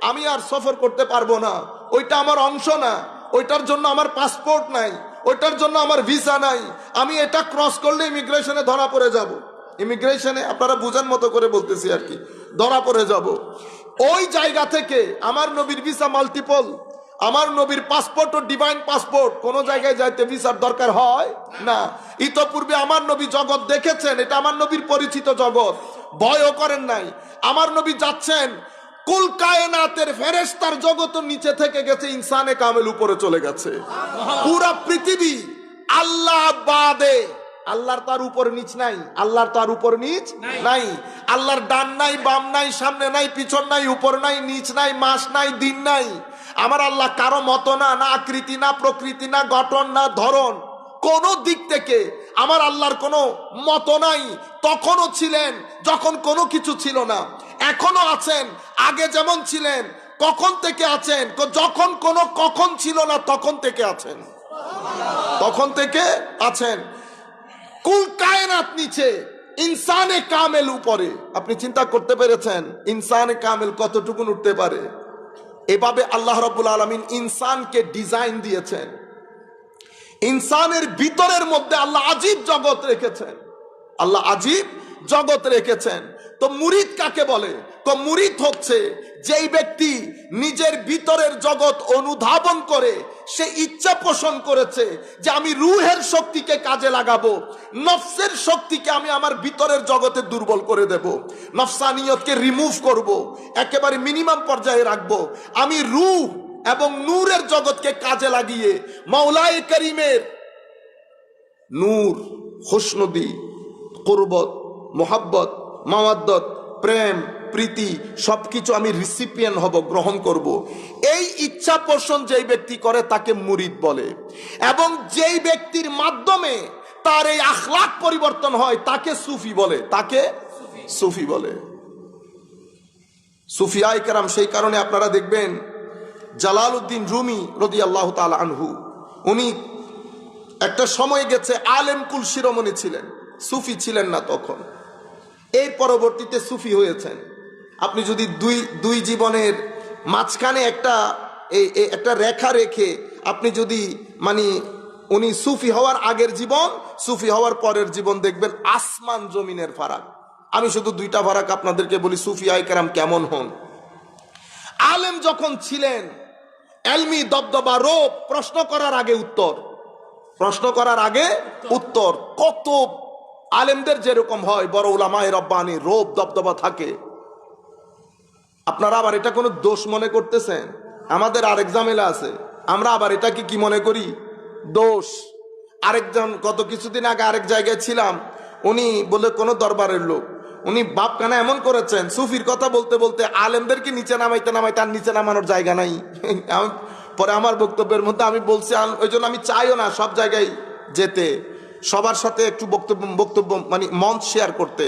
A: আমি আর সফর করতে পারবো না, ওইটা আমার অংশ না, ওইটার জন্য আমার পাসপোর্ট নাই, ওইটার জন্য আমার ভিসা নাই, আমি এটা ক্রস করলে ইমিগ্রেশনে ধরা পড়ে যাব। ইমিগ্রেশনে আপনারা বুঝার মতো করে বলতেছি আর কি, ধরা পড়ে যাব। ওই জায়গা থেকে আমার নবীর ভিসা মাল্টিপল, আমার নবীর পাসপোর্ট ও ডিভাইন পাসপোর্ট, কোন জায়গায় যাইতে ভিসার দরকার হয় না। ইতোপূর্বে আমার নবী জগৎ দেখেছেন, এটা আমার নবীর পরিচিত জগৎ, ভয়ও করেন নাই। আমার নবী যাচ্ছেন, কুল কায়নাতের ফেরেশতার জগৎ নিচে থেকে গেছে, ইনসানে কামেল উপরে চলে গেছে। পুরা পৃথিবী আল্লাহ বাদে, আল্লাহর তার উপর নিচ নাই, আল্লাহর তার উপর নিচ নাই, আল্লাহর ডান নাই, বাম নাই, সামনে নাই, পিছন নাই, উপর নাই, নিচ নাই, মাস নাই, দিন নাই। আমার আল্লাহ কারো মতো না, না আকৃতি, না প্রকৃতি, না গঠন, না ধরন, কোন দিক থেকে আমার আল্লাহর কোনো মতো নাই। তখনও ছিলেন যখন কোনো কিছু ছিল না, এখনো আছেন আগে যেমন ছিলেন। কখন থেকে আছেন? যখন কোনো কখন ছিল না তখন থেকে আছেন, তখন থেকে আছেন। কুল কায়নাত নিচে, ইনসানে কামেল উপরে। আপনি চিন্তা করতে পেরেছেন ইনসানে কামেল কতটুকুন উঠতে পারে? এভাবে আল্লাহ রাব্বুল আলামিন ইনসানকে ডিজাইন দিয়েছেন। ইনসানের ভিতরের মধ্যে আল্লাহ আজীব জগৎ রেখেছেন, আল্লাহ আজীব জগৎ রেখেছেন। তো মুরিদ কাকে বলে? তো মুরিদ হচ্ছে যেই ব্যক্তি নিজের ভিতরের জগৎ অনুধাবন করে সে ইচ্ছা পোষণ করেছে যে আমি রুহের শক্তিকে কাজে লাগাবো, নফসের শক্তিকে আমি আমার ভিতরের জগতে দুর্বল করে দেব, নফসানিয়তকে রিমুভ করব, একেবারে মিনিমাম পর্যায়ে রাখবো। আমি রূহ এবং নূরের জগৎকে কাজে লাগিয়ে মাওলায়ে করিমের নূর, খুশনদি, কুরবত, মোহাব্বত, মাওয়াদ্দত, প্রেম, প্রীতি সবকিছু আমি রিসিপিয়েন্ট হব, গ্রহণ করব। এই ইচ্ছা পোষণ যেই ব্যক্তি করে তাকে মুরিদ বলে। এবং যেই ব্যক্তির মাধ্যমে তার এই আখলাক পরিবর্তন হয় তাকে সুফি বলে, তাকে সুফি বলে। সুফিয়ায়ে কেরাম, সেই কারণে আপনারা দেখবেন জালালউদ্দিন রুমি রাদিয়াল্লাহু তাআলা আনহু, উনি একটা সময় গেছে আলেম কুল শিরোমণি ছিলেন, সুফি ছিলেন না তখন। এই পরবর্তীতে সুফি হয়েছেন। আপনি যদি দুই জীবনের মাঝখানে একটা রেখা রেখে আপনি যদি উনি সুফি হওয়ার আগের জীবন, সুফি হওয়ার পরের জীবন দেখবেন আসমান জমিনের ফারাক। আমি শুধু দুইটা ফারাক আপনাদেরকে বলি, সুফিয়ায়ে কেরাম কেমন হন। আলেম যখন ছিলেন, এলমি দবদবা, রোব, প্রশ্ন করার আগে উত্তর, প্রশ্ন করার আগে উত্তর। কত আলেমদের যেরকম হয়, বড় উলামায়ে রব্বানি, রোব দবদবা থাকে। আপনারা আবার এটা কোনো দোষ মনে করতেছেন? আমাদের আরেক ঝামেলা আছে, আমরা আবার এটাকে কি মনে করি? দোষ। আরেকজন, গত কিছুদিন আগে আরেক জায়গায় ছিলাম, উনি বলে কোনো দরবারের লোক, উনি বাপখানা এমন করেছেন, সুফির কথা বলতে বলতে আলেমদেরকে নিচে নামাইতে নামাইতে আর নিচে নামানোর জায়গা নাই। পরে আমার বক্তব্যের মধ্যে আমি বলছি, ওই জন্য আমি চাইও না সব জায়গায় যেতে, সবার সাথে একটু বক্তব্য মঞ্চ শেয়ার করতে।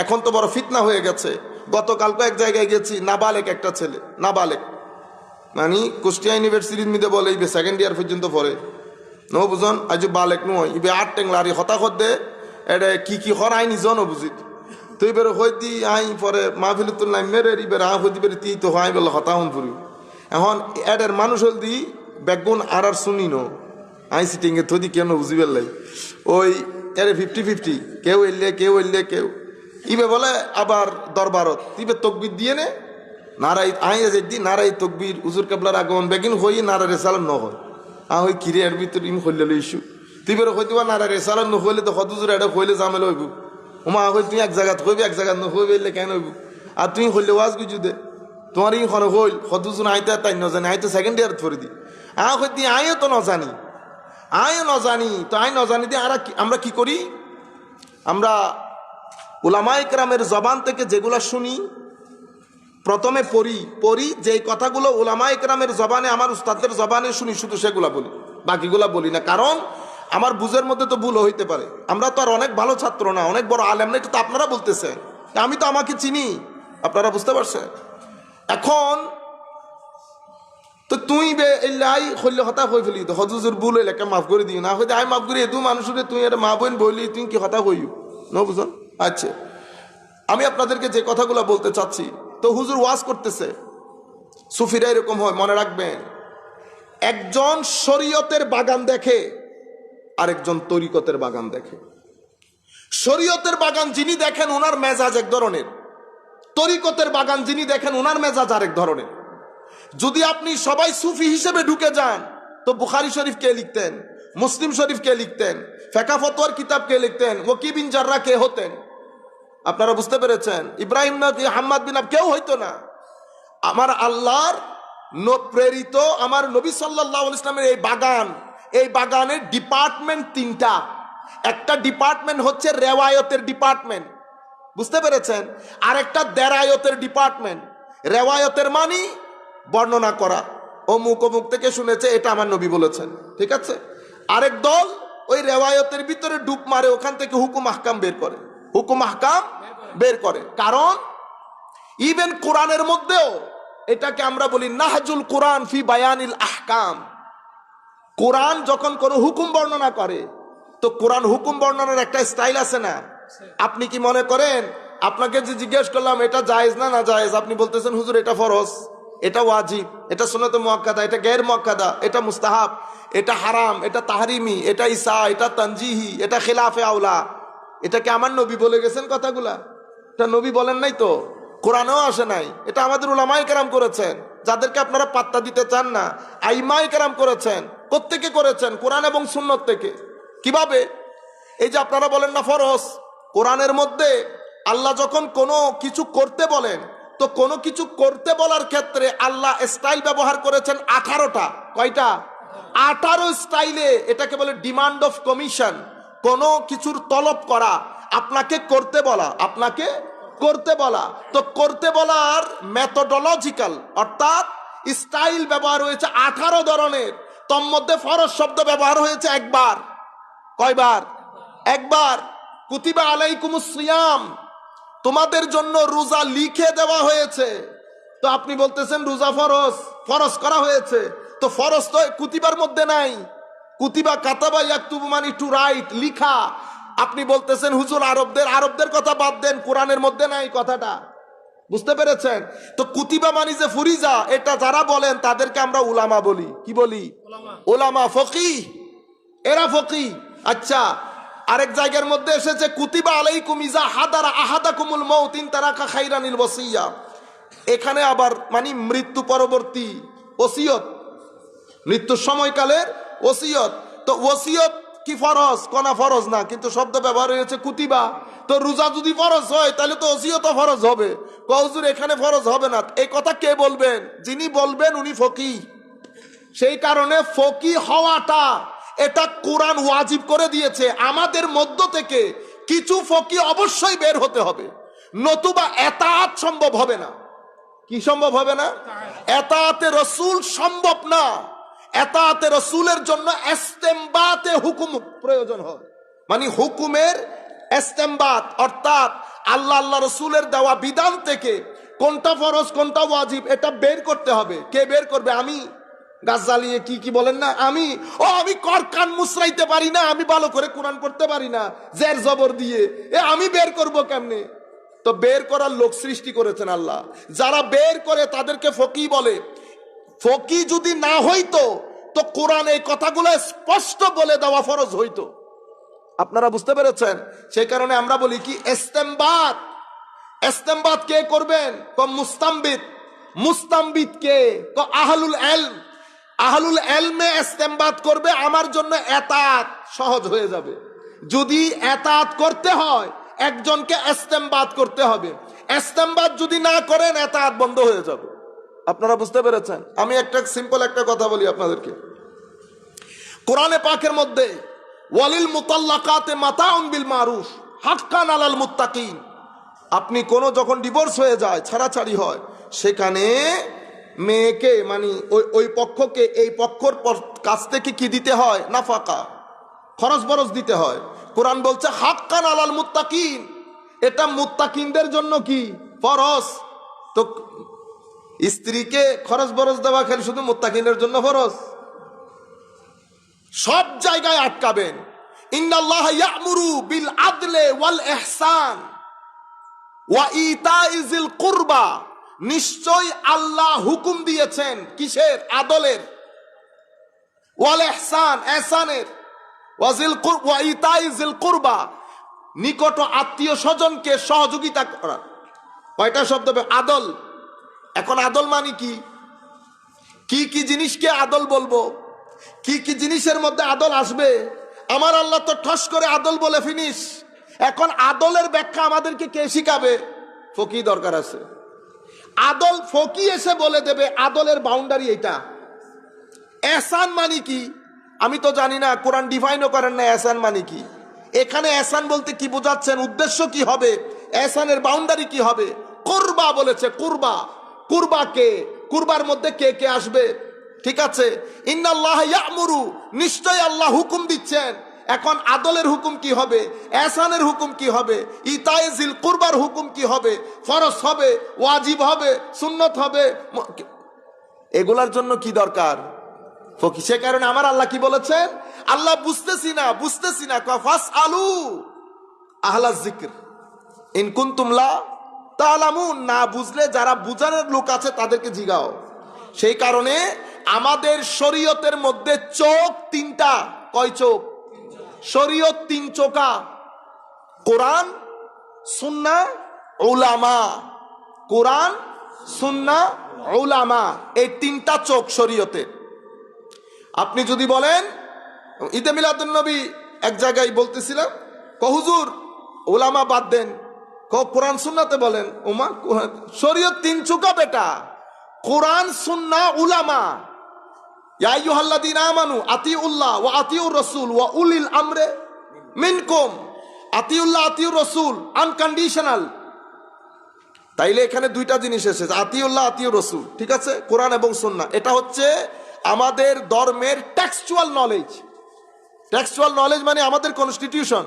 A: এখন তো বড় ফিতনা হয়ে গেছে। গতকালকে এক জায়গায় গেছি, নাবালেক একটা ছেলে, নাবালেক কুষ্টিয়া ইউনিভার্সিটির মধ্যে বলে ইবে সেকেন্ড ইয়ার পর্যন্ত পড়ে, নো বুঝন আজ বালেক নয়, ইবে আট টেংলারি হতাশত দে, এটা কি হরাই নিজন বুঝিত তুই বেরো হইতি আই পরে মাহফিলুতুল নাই মেরে ইবের হইতে বেরে তি তো হয় বলে হতাহন ফুরি। এখন এদের মানুষ হল দি বেগুন আর শুনি নো আই সিটিংয়ে থদি কেন বুঝিবেল লাই ওই এর 50-50, কেউ এলে কেউ ইবে বলে আবার দরবারত ইবে তকবির দিয়ে নে নারাই আই দি নারাই তকবির উজুর কেবলার আগমন বেগিন হই নারা রেসালান ন হয় হই কিরে এর ভিতর ইম হইলে ইস্যু তুই বেরো হইতে নারা রেসালান ন হইলে তো হদুজুর এটা হইলে জামেলা হইব। ওমা হইল তুই এক জায়গাত হইবে, এক জায়গাত নহইবে কেন হইব? আর তুই হইলে ওয়াজ গুজু দে তোমার ই হন হইল হদুজুন আইতে তাই নজানি, আই তো সেকেন্ড ইয়ার ধরে দি হইতি আইও তো নজানি, আইও নজানি, তো আই নজানি দিয়ে আমরা কি করি? আমরা উলামায়ে কেরামের জবান থেকে যেগুলা শুনি প্রথমে পড়ি যেই কথাগুলো উলামায়ে কেরামের জবানে, আমার উস্তাদদের জবানে শুনি, শুধু সেগুলা বলি, বাকিগুলা বলি না। কারণ আমার বুঝের মধ্যে তো ভুল হইতে পারে, আমরা তো আর অনেক ভালো ছাত্র না, অনেক বড় আলেম না, এটা তো আপনারা বলতেছেন, আমি তো আমাকে চিনি, আপনারা বুঝতে পারছেন। এখন তো তুই আই হইলে হতা হয়ে ফেলি তো হজুজুর ভুল হইলে একটা মাফ করে দিই না, হয়তো আই মাফ করি এদু মানুষের তুই এটা মা বোন বললি তুই কি হতা হইউ ন বুঝন। আচ্ছা, আমি আপনাদেরকে যে কথাগুলো বলতে চাচ্ছি, তো হুজুর ওয়াজ করতেছে, সুফিরা এরকম হয়, মনে রাখবেন, একজন শরীয়তের বাগান দেখে, আরেকজন তরিকতের বাগান দেখে। শরীয়তের বাগান যিনি দেখেন ওনার মেজাজ এক ধরনের, তরিকতের বাগান যিনি দেখেন ওনার মেজাজ আরেক ধরনের। যদি আপনি সবাই সুফি হিসেবে ঢুকে যান, তো বুখারী শরীফ কে লিখতেন, মুসলিম শরীফ কে লিখতেন, ফিকহ ফতোয়ার কিতাব কে লিখতেন, ওয়াকি বিন জাররা কে হতেন? আপনারা বুঝতে পেরেছেন? ইব্রাহিম নবী, হাম্মাদ বিন কেউ হইতো না। আমার আল্লাহর প্রেরিত আমার নবী সাল্লাল্লাহু আলাইহি ওয়াসাল্লামের এই বাগান, এই বাগানের ডিপার্টমেন্ট তিনটা। একটা ডিপার্টমেন্ট হচ্ছে রেওয়ায়তের ডিপার্টমেন্ট, বুঝতে পেরেছেন? আরেকটা দেরায়তের ডিপার্টমেন্ট। রেওয়ায়তের মানে বর্ণনা করা, অমুক অমুক থেকে শুনেছে, এটা আমার নবী বলেছেন, ঠিক আছে। আরেক দল ওই রেওয়ায়তের ভিতরে ডুব মারে, ওখান থেকে হুকুম আহকাম বের করে, হুকুম আহকাম বের করে। কারণ ইভেন কোরআনের মধ্যেও এটাকে আমরা বলি নাহজুল কোরআন ফি বায়ানিল আহকাম। কোরআন যখন কোনো হুকুম বর্ণনা করে, তো কোরআন হুকুম বর্ণনার একটা স্টাইল আছে না? আপনি কি মনে করেন, আপনাকে যে জিজ্ঞেস করলাম এটা জায়েজ না না জায়েজ, আপনি বলতেছেন হুজুর এটা ফরজ, এটা ওয়াজিব, এটা সুন্নাতে মুআক্কাদা, এটা গায়র মুআক্কাদা, এটা মুস্তাহাব, এটা হারাম, এটা তাহরিমি, এটা ইসা, এটা তানজিহি, এটা খেলাফে আউলা। এটা কি আমার নবী বলে গেছেন কথাগুলা? এটা নবী বলেন নাই তো, কোরআনেও আসে নাই। এটা আমাদের উলামায়ে কেরাম করেছেন, যাদেরকে আপনারা পাত্তা দিতে চান না। আইমায়ে কেরাম করেছেন। কোত্থেকে করেছেন? কোরআন এবং সুন্নত থেকে। কিভাবে? এই যে আপনারা বলেন না ফরজ, কোরআনের মধ্যে আল্লাহ যখন কোনো কিছু করতে বলেন, তো কোনো কিছু করতে বলার ক্ষেত্রে আল্লাহ স্টাইল ব্যবহার করেছেন 18টা। কয়টা? 18 স্টাইলে। এটাকে বলে ডিমান্ড অফ কমিশন। কোনো কিছুর তলব করা, আপনাকে করতে বলা, আপনাকে করতে বলা। তো করতে বলার মেথোডোলজিক্যাল অর্থাৎ স্টাইল ব্যবহার হয়েছে 18 ধরনের। তোর মধ্যে ফরজ শব্দ ব্যবহার হয়েছে একবার। কয়বার? একবার। কুতিবা আলাইকুমুস সিয়াম, তোমাদের জন্য রোজা লিখে দেওয়া হয়েছে। তো আপনি বলতেছেন রোজা ফরজ, ফরজ করা হয়েছে। তো ফরজ তো কুতিবার মধ্যে নাই। কুতিবা কাতাবা ইয়াকতুবু মানে টু রাইট, লিখা। আপনি বলতেছেন হুজুর আরবদের কথা বাদ দেন, কোরআনের মধ্যে নাই কথাটা। বুঝতে পেরেছেন? তো কুতিবা মানে যে ফরিজা, এটা যারা বলেন তাদেরকে আমরা উলামা বলি। কি বলি? উলামা, ফকিহ। এরা ফকিহ। আচ্ছা, আরেক জায়গার মধ্যে এসেছে কুতিবা আলাইকুম ইজা হাদারা আহাদাকুমুল মাউত ইন তারাকা খাইরানিল ওসিয়্যা। এখানে আবার মানে মৃত্যু পরবর্তী ওসিয়ত, মৃত্যুর সময়কালের ওসিয়ত। তো ওসিয়ত কি ফরজ? কোনা ফরজ না, কিন্তু শব্দ ব্যবহার হয়েছে কুতিবা। তো রোজা যদি ফরজ হয় তাহলে তো ওসিয়ত ফরজ হবে। হুজুর এখানে ফরজ হবে না। এই কথা কে বলবেন? যিনি বলবেন উনি ফকিহ। সেই কারণে ফকিহ হওয়াটা এটা কোরআন ওয়াজিব করে দিয়েছে। আমাদের মধ্য থেকে কিছু ফকিহ অবশ্যই বের হতে হবে, নতুবা এতাআত সম্ভব হবে না। কি সম্ভব হবে না? এতাআতে রাসূল সম্ভব না। এতাআতে রাসূলের জন্য ইস্তেমবাতে হুকুম প্রয়োজন হয়, মানে হুকুমের ইস্তেমবাত, অর্থাৎ আল্লাহ রাসূলের দেওয়া বিধান থেকে কোনটা ফরজ কোনটা ওয়াজিব এটা বের করতে হবে। কে বের করবে? আমি। গাছ জ্বালিয়ে কি বলেন না, আমি কর কান মুসরাইতে পারি না, আমি ভালো করে কোরআন পড়তে পারি না, জের জবর দিয়ে আমি বের করব কেমনে? তো বের করার লোক সৃষ্টি করেছেন আল্লাহ। যারা বের করে তাদেরকে ফকিহ বলে। ফকিহ যদি না হইতো তো কোরআন এই কথাগুলো স্পষ্ট বলে দেওয়া ফরজ হইতো। আপনারা বুঝতে পেরেছেন? সেই কারণে আমরা বলি কি ইস্তেমবাত। ইস্তেমবাত কে করবেন? মুস্তামবিদ। মুস্তামবিদ কে? আহলুল ইলম। আহলুল ইলমে ইস্তেমবাত করবে, আমার জন্য এতাত সহজ হয়ে যাবে। যদি এতাত করতে হয় একজনকে ইস্তেমবাত করতে হবে। ইস্তেমবাত যদি না করেন এতাত বন্ধ হয়ে যাবে। আপনারা বুঝতে পেরেছেন? আমি একটা সিম্পল একটা কথা বলি আপনাদেরকে। কোরআনে পাকের মধ্যে ওয়ালিল মুতাল্লাকাতে মাতাউন বিল মারুফ হাক্কান আলাল মুত্তাকিন। আপনি কোনো যখন ডিভোর্স হয়ে যায়, ছাড়াছাড়ি হয়, সেখানে মেয়েকে মানে ওই পক্ষকে এই পক্ষর কাছ থেকে কি দিতে হয়? নাফাকা, খরচ বরচ দিতে হয়। কোরআন বলছে হাক্কান আলাল মুত্তাকিন, এটা মুত্তাকিনদের জন্য কি ফরজ। তো স্ত্রীকে খরচ বরচ দেওয়া খেলে শুধু মুত্তাকিনের জন্য ফরজ? সব জায়গায় আটকাবেন। ইন্নাল্লাহা ইয়া'মুরু বিল আদলি ওয়াল ইহসান ওয়া ইতাইজিল কুরবা। নিশ্চয় আল্লাহ হুকুম দিয়েছেন কিসের? আদলের। ওয়াল ইহসান, ইহসানের। ওয়া ইতাইজিল কুরবা, নিকট আত্মীয় স্বজনকে সহযোগিতা করা। কয়টা শব্দ? আদল। এখন আদল মানে কি? কি জিনিসকে আদল বলবো? কি জিনিসের মধ্যে আদল আসবে? আমার আল্লাহ তো ঠস করে আদল বলে ফিনিশ। এখন আদলের ব্যাখ্যা আমাদেরকে কে শিখাবে? ফকিহ দরকার আছে। আদল ফকিহ এসে বলে দেবে আদলের বাউন্ডারি এটা। এহসান মানে কি? আমি তো জানি না, কোরআন ডিফাইনও করেন না এহসান মানে কি। এখানে এহসান বলতে কি বোঝাচ্ছেন? উদ্দেশ্য কি হবে? এহসানের বাউন্ডারি কি হবে? কুরবা বলেছে। কুরবা, কুরবা কে? কুরবার মধ্যে কে কে আসবে? ঠিক আছে, ইন্নাল্লাহা ইয়া'মুরু, নিশ্চয় আল্লাহ হুকুম দিচ্ছেন। এখন আদলের হুকুম কি হবে? এহসানের হুকুম কি হবে? ইতাইজিল কুরবার হুকুম কি হবে? ফরজ হবে, ওয়াজিব হবে, সুন্নত হবে, এগুলার জন্য কি দরকার? ফকিহ। সে কারণে আমার আল্লাহ কি বলেছেন? আল্লাহ বুঝতেছি না ফাসআলু আহলাজ যিকর ইন কুনতুম লা তা'লামুন। না বুঝলে যারা বুঝানোর লোক আছে তাদেরকে জিগাও। সেই কারণে আমাদের শরীয়তের মধ্যে চোখ তিনটা। কয় চোখ? শরীয়ত তিন চোখা, কোরআন, সুন্নাহ, উলামা। কোরআন, সুন্নাহ, উলামা, এই তিনটা চোখ শরীয়তের। আপনি যদি বলেন, ঈদে মিলাদুন নবী এক জায়গায় বলতেছিলাম, হুজুর উলামা বাদ দেন, কোরআন সুন্নাতে বলেন। ওমা, শরীয়ত তিন চোখা বেটা, কোরআন, সুন্নাহ, উলামা। ইয়া আইয়ুহাল্লাযীনা আমানু আতিউল্লাহ ওয়া আতিউর রাসূল ওয়া উলিল আমরে মিনকুম। আতিউল্লাহ, আতিউর রাসূল আনকন্ডিশনাল। তাইলে এখানে দুইটা জিনিস এসেছে, আতিউল্লাহ, আতিউর রাসূল, ঠিক আছে, কোরআন এবং সুন্নাহ। এটা হচ্ছে আমাদের ধর্মের টেক্সচুয়াল নলেজ। টেক্সচুয়াল নলেজ মানে আমাদের কনস্টিটিউশন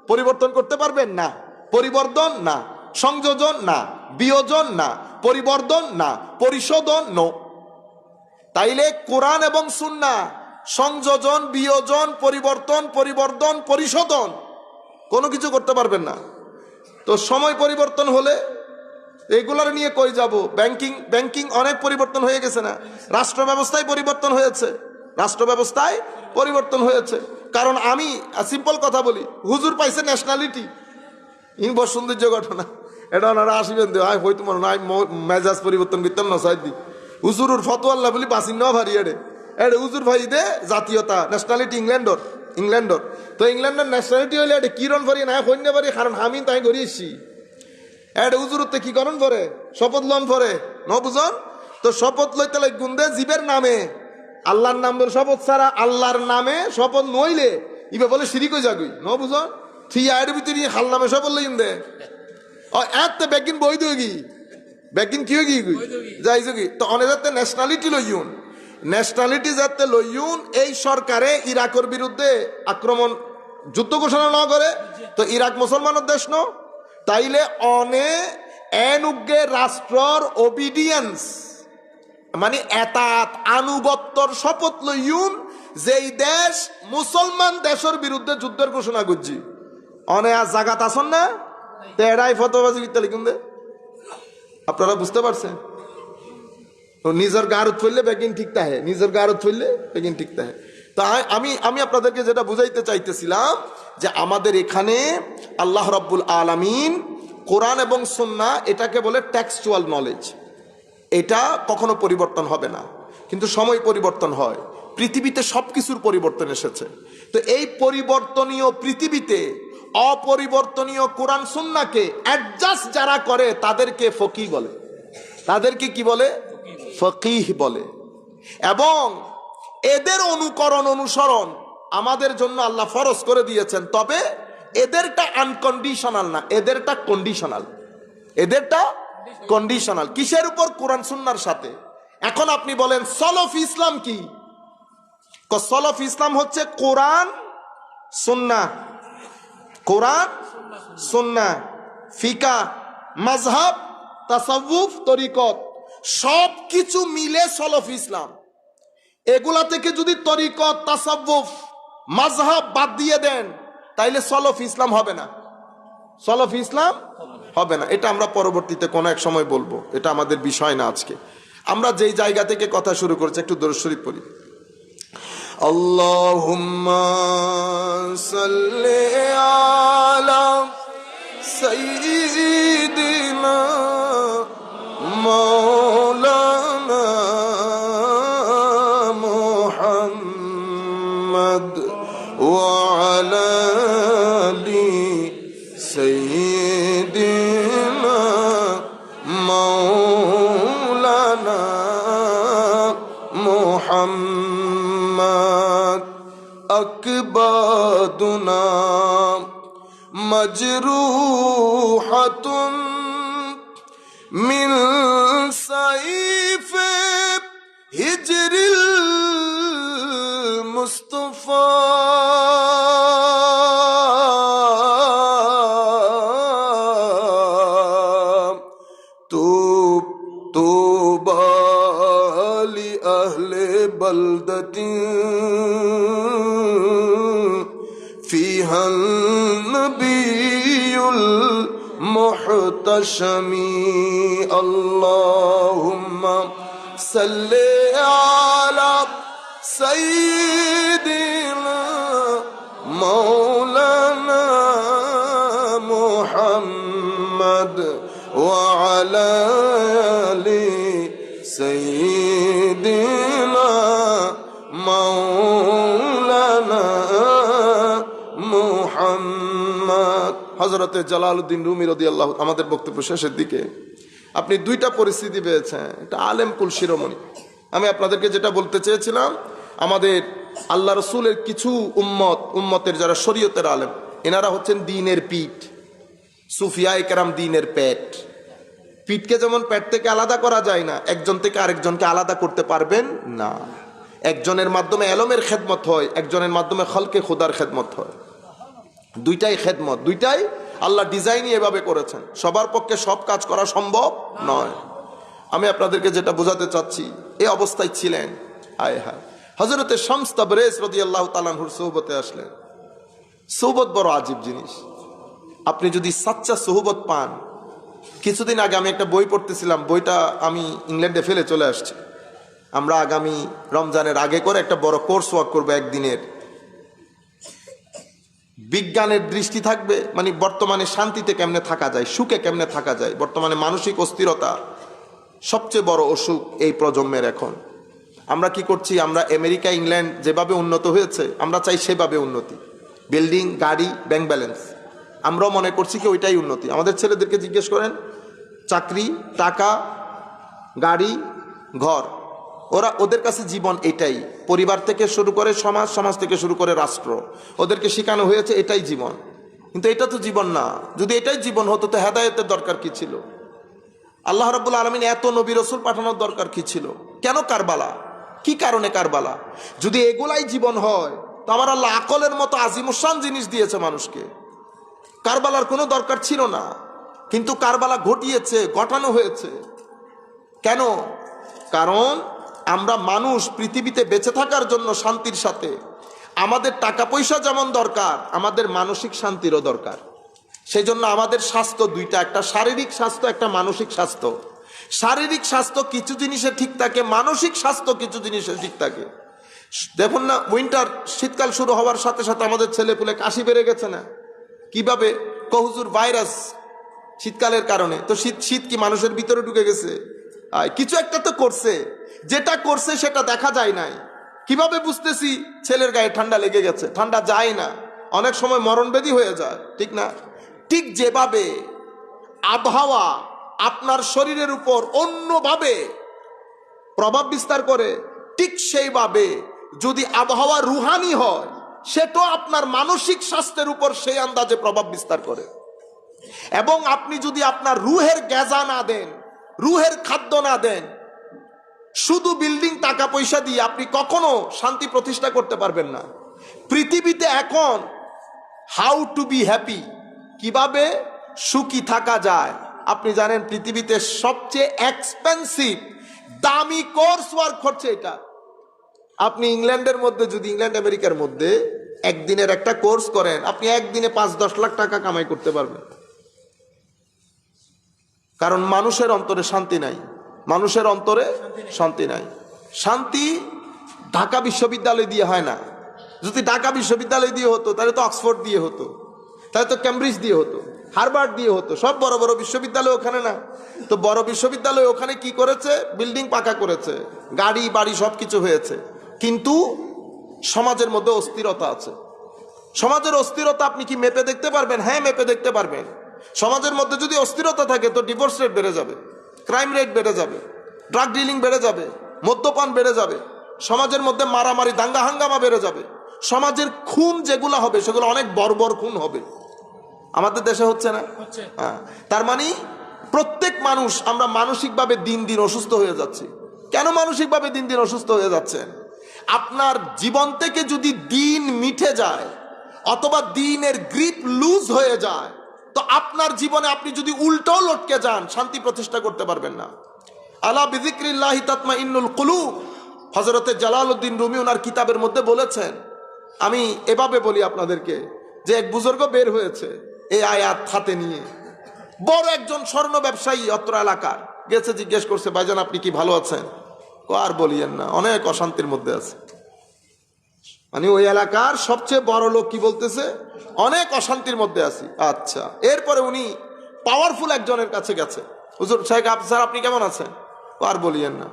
A: পরিবর্তন করতে পারবেন না, পরিবর্তন না, সংযোজন না, বিয়োজন না, পরিবর্তন না, পরিশোধন নো। তাইলে কোরআন এবং সুন্নাহ সংযোজন, বিয়োজন, পরিবর্তন, পরিবর্তন, পরিশোধন কোনো কিছু করতে পারবেন না। তো সময় পরিবর্তন হলে এগুলার নিয়ে কই যাব? ব্যাংকিং অনেক পরিবর্তন হয়ে গেছে না? রাষ্ট্র ব্যবস্থায় পরিবর্তন হয়েছে, রাষ্ট্র ব্যবস্থায় পরিবর্তন হয়েছে। কারণ আমি সিম্পল কথা বলি, হুজুর পাইছে ন্যাশনালিটি, বড় সৌন্দর্য ঘটনা। এটা ওনারা আসবেন দে হয়তো মনে হয় মেজাজ পরিবর্তন করতাম না সাইদি হুজুরুর ফতোয়াল্লাহ বলি বাসিন নেওয়া ভারি এডে হুজুর ভাই দে জাতীয়তা ন্যাশনালিটি ইংল্যান্ডর তো ইংল্যান্ডের ন্যাশনালিটি হইলে এটা কিরণ ভারি না হইতে পারি, কারণ আমি তাই করিয়েছি। হুজুরতে কি করেন পরে? শপথ লন পরে ন বুঝন। তো শপথ লইতে লাই গুন্দে জীবের নামে, আল্লাহর নাম শপথ ছাড়া আল্লাহর নামে শপথ নইলে ইবে বলে শিরিক হয়ে যাগুই ন বুঝন। ঠিক আয়ের ভিতরে হাল নামে শপথ লইন দে এত ব্যাগিন বই দই ব্যাগিন কি হয়ে গি যাইছো কি। তো অনেক যাতে ন্যাশনালিটি লইউন, ন্যাশনালিটি যাতে লইউন এই সরকারে ইরাকের বিরুদ্ধে আক্রমণ যুদ্ধ ঘোষণা না করে, তো ইরাক মুসলমানের দেশ ন, তাইলে অনে এনুগে রাষ্ট্রর ওবিডিয়েন্স মানে এতাত আনুগত্যর শপথ লইউন যেই দেশ মুসলমান দেশের বিরুদ্ধে যুদ্ধের ঘোষণা করছি। অনে আর জাগাত আসন না তেড়াই ফতোবাজি করতে লিখুন দে। আপনারা বুঝতে পারছেন? নিজের গারত ফেললে বেগিন ঠিক তাহে, নিজের গারত ফেললে বেগিন ঠিক তাহে। তো আমি আপনাদেরকে যেটা বুঝাইতে চাইতেছিলাম যে আমাদের এখানে আল্লাহ রাব্বুল আলামিন কোরআন এবং সুন্নাহ এটাকে বলে টেক্সচুয়াল নলেজ। এটা কখনো পরিবর্তন হবে না, কিন্তু সময় পরিবর্তন হয়। পৃথিবীতে সবকিছুর পরিবর্তন এসেছে। তো এই পরিবর্তনীয় পৃথিবীতে অপরিবর্তনীয় কোরআন সুন্নাহকে অ্যাডজাস্ট যারা করে তাদেরকে ফকিহ বলে। তাদেরকে কি বলে? ফকিহ বলে। এবং এদের অনুসরণ আমাদের জন্য আল্লাহ ফরজ করে দিয়েছেন। তবে এদেরটা আনকন্ডিশনাল না, এদেরটা কন্ডিশনাল। এদেরটা কন্ডিশনাল কিসের উপর? কোরআন সুন্নাহর সাথে। এখন আপনি বলেন সলফ ইসলাম কি? সলফ ইসলাম হচ্ছে কোরআন সুন্নাহ, কোরআন সুন্নাহ, ফিকা, মাযহাব, তাসাউফ, তরিকত সব কিছু মিলে সলফ ইসলাম। এগুলা থেকে যদি তরিকত, তাসাউফ, মাযহাব বাদ দিয়ে দেন তাইলে সলফ ইসলাম হবে না, সলফ ইসলাম হবে না। এটা আমরা পরবর্তীতে কোনো এক সময় বলবো, এটা আমাদের বিষয় না আজকে। আমরা যেই জায়গা থেকে কথা শুরু করেছি একটু দরুদ শরীফ পড়ি। আল্লাহুম্মা সাল্লি আলা সাইয়্যিদিনা মাওলানা মুহাম্মদ ওয়া আলা আলি সাইয়্যিদিনা মাওলানা মুহাম্মদ। আকবাদুনা মজরুহাতুন মিন সাইফে হিজরিল মুস্তাফা। তুবা লি আহলে বলদতি ফিহান নবিয়ুল মুহতাশমি। আল্লাহুম্মা সাল্লি আলা সাইয়্যিদিনা মাওলানা মুহাম্মদ ওয়া আলা আলি সাইয়্যিদিনা মাওলানা মুহাম্মদ। হযরতে জালালউদ্দিন রুমি রাদিয়াল্লাহু, আমাদের বক্তব্য শেষের দিকে, আপনি দুইটা পরিস্থিতি পেয়েছেন, একটা আলেম কুল শিরোমণি। আমি আপনাদেরকে যেটা বলতে চেয়েছিলাম, আমাদের আল্লাহ রসুলের কিছু উম্মতের যারা শরীয়তের আলেম, এনারা হচ্ছেন দ্বীনের পিঠ, সুফিয়ায়ে কেরাম দ্বীনের পেট। পিঠকে যেমন পেট থেকে আলাদা করা যায় না, একজন থেকে আরেকজনকে আলাদা করতে পারবেন না। একজনের মাধ্যমে এলমের খেদমত হয়, একজনের মাধ্যমে খলকে খুদার খেদমত হয়। দুইটাই খেদমত, দুইটাই আল্লাহ ডিজাইনই এভাবে করেছেন। সবার পক্ষে সব কাজ করা সম্ভব নয়। আমি আপনাদেরকে যেটা বোঝাতে চাচ্ছি, এই অবস্থায় ছিলেন, হায় হায়, হযরতে শামস তাবরেজ রাদিয়াল্লাহু তাআলা আনহুর সোহবতে আসলেন। সোহবত বড় আজীব জিনিস। আপনি যদি সাচ্চা সোহবত পান, কিছুদিন আগে আমি একটা বই পড়তেছিলাম, বইটা আমি ইংল্যান্ডে ফেলে চলে আসছি। আমরা আগামী রমজানের আগে করে একটা বড় কোর্স ওয়ার্ক করবো একদিনের। বিজ্ঞানের দৃষ্টি থাকবে, মানে বর্তমানে শান্তিতে কেমনে থাকা যায়, সুখে কেমনে থাকা যায়। বর্তমানে মানসিক অস্থিরতা সবচেয়ে বড় অসুখ এই প্রজন্মের। এখন আমরা কি করছি, আমরা আমেরিকা ইংল্যান্ড যেভাবে উন্নত হয়েছে, আমরা চাই সেভাবে উন্নতি, বিল্ডিং, গাড়ি, ব্যাংক ব্যালেন্স। আমরাও মনে করছি কি ওইটাই উন্নতি। আমাদের ছেলেদেরকে জিজ্ঞেস করেন, চাকরি, টাকা, গাড়ি, ঘর, ওদের কাছে জীবন এটাই। পরিবার থেকে শুরু করে সমাজ, সমাজ থেকে শুরু করে রাষ্ট্র, ওদেরকে শেখানো হয়েছে এটাই জীবন। কিন্তু এটা তো জীবন না। যদি এটাই জীবন হতো তো হেদায়েতের দরকার কি ছিল? আল্লাহ রাব্বুল আলামিন এত নবী রাসূল পাঠানোর দরকার কি ছিল? কেন কারবালা? কি কারণে কারবালা? যদি এগুলাই জীবন হয় তো আমার আল্লাহ আকলের মতো আজিমুশান জিনিস দিয়েছে মানুষকে। কারবালার কোনো দরকার ছিল না, কিন্তু কারবালা ঘটিয়েছে, ঘটানো হয়েছে। কেন? কারণ আমরা মানুষ পৃথিবীতে বেঁচে থাকার জন্য শান্তির সাথে, আমাদের টাকা পয়সা যেমন দরকার, আমাদের মানসিক শান্তিরও দরকার। সেই জন্য আমাদের স্বাস্থ্য দুইটা, একটা শারীরিক স্বাস্থ্য, একটা মানসিক স্বাস্থ্য। শারীরিক স্বাস্থ্য কিছু জিনিসে ঠিক থাকে, মানসিক স্বাস্থ্য কিছু জিনিসে ঠিক থাকে। দেখুন না, উইন্টার, শীতকাল শুরু হওয়ার সাথে সাথে আমাদের ছেলেপুলে কাশি বেড়ে গেছে না? কিভাবে? হুজুর ভাইরাস শীতকালের কারণে। তো শীত কি মানুষের ভিতরে ঢুকে গেছে? কিছু একটা তো করছে, যেটা করছে সেটা দেখা যায় নাই। কিভাবে বুঝতেছি? ছেলের গায়ে ঠান্ডা লেগে গেছে, ঠান্ডা যায় না, অনেক সময় মরণব্যাধি হয়ে যায়, ঠিক না? ঠিক যেভাবে আবহাওয়া আপনার শরীরের উপর অন্যভাবে প্রভাব বিস্তার করে, ঠিক সেইভাবে যদি আবহাওয়া রুহানি হয়, সেটাও আপনার মানসিক স্বাস্থ্যের উপর সেই আন্দাজে প্রভাব বিস্তার করে। এবং আপনি যদি আপনার রুহের গেজা না দেন, রুহের খাদ্য না দেন, শুধু বিল্ডিং, টাকা পয়সা দিয়ে আপনি কখনো শান্তি প্রতিষ্ঠা করতে পারবেন না। পৃথিবীতে এখন হাউ টু বি হ্যাপি, কিভাবে সুখী থাকা যায়, আপনি জানেন পৃথিবীতে সবচেয়ে এক্সপেন্সিভ দামি কোর্স ওয়ার্ক হচ্ছে এটা। আপনি ইংল্যান্ডের মধ্যে, যদি ইংল্যান্ড আমেরিকার মধ্যে একদিনের একটা কোর্স করেন, আপনি একদিনে 5-10 লাখ টাকা কামাই করতে পারবেন। কারণ মানুষের অন্তরে শান্তি নাই, মানুষের অন্তরে শান্তি নাই। শান্তি ঢাকা বিশ্ববিদ্যালয় দিয়ে হয় না। যদি ঢাকা বিশ্ববিদ্যালয় দিয়ে হতো তাহলে তো অক্সফোর্ড দিয়ে হতো, তাহলে তো ক্যামব্রিজ দিয়ে হতো, হার্ভার্ড দিয়ে হতো। সব বড় বড় বিশ্ববিদ্যালয় ওখানে না। তো বড় বিশ্ববিদ্যালয় ওখানে কি করেছে? বিল্ডিং পাকা করেছে, গাড়ি বাড়ি সব কিছু হয়েছে, কিন্তু সমাজের মধ্যে অস্থিরতা আছে। সমাজের অস্থিরতা আপনি কি মেপে দেখতে পারবেন? হ্যাঁ, মেপে দেখতে পারবেন। সমাজের মধ্যে যদি অস্থিরতা থাকে তো ডিভোর্স রেট বেড়ে যাবে, ক্রাইম রেট বেড়ে যাবে, ড্রাগ ডিলিং বেড়ে যাবে, মদ্যপান বেড়ে যাবে, সমাজের মধ্যে মারামারি, দাঙ্গা হাঙ্গামা বেড়ে যাবে, সমাজের খুন যেগুলো হবে সেগুলো অনেক বর্বর খুন হবে। আমাদের দেশে হচ্ছে না? হ্যাঁ। তার মানে প্রত্যেক মানুষ, আমরা মানসিকভাবে দিন দিন অসুস্থ হয়ে যাচ্ছি। কেন মানসিকভাবে দিন দিন অসুস্থ হয়ে যাচ্ছেন? আপনার জীবন থেকে যদি দিন মিটে যায় অথবা দিনের গ্রিপ লুজ হয়ে যায়, তো আপনার জীবনে আপনি যদি উল্টো লটকে যান, শান্তি প্রতিষ্ঠা করতে পারবেন না। আলা বিযিকরিল্লাহি তাতমাইন্নুল কুলুব, হযরতে জালালউদ্দিন রুমি ওনার কিতাবের মধ্যে বলেছেন। আমি এভাবে বলি আপনাদেরকে যে এক বুজুর্গ বের হয়েছে এই আয়াত হাতে নিয়ে, বড় একজন স্বর্ণ ব্যবসায়ী অত্র এলাকার, গেছে, জিজ্ঞেস করছে, ভাইজান আপনি কি ভালো আছেন? আর বলিয়েন না, অনেক অশান্তির মধ্যে আছে। মানে ওই এলাকার সবচেয়ে বড় লোক কি বলতেছে, অনেক অশান্তির মধ্যে আছি। আচ্ছা, এরপরে উনি পাওয়ারফুল একজনের কাছে গেছে, হুজুর শেখ আফসার আপনি কেমন আছেন? আর বলিয়েন না,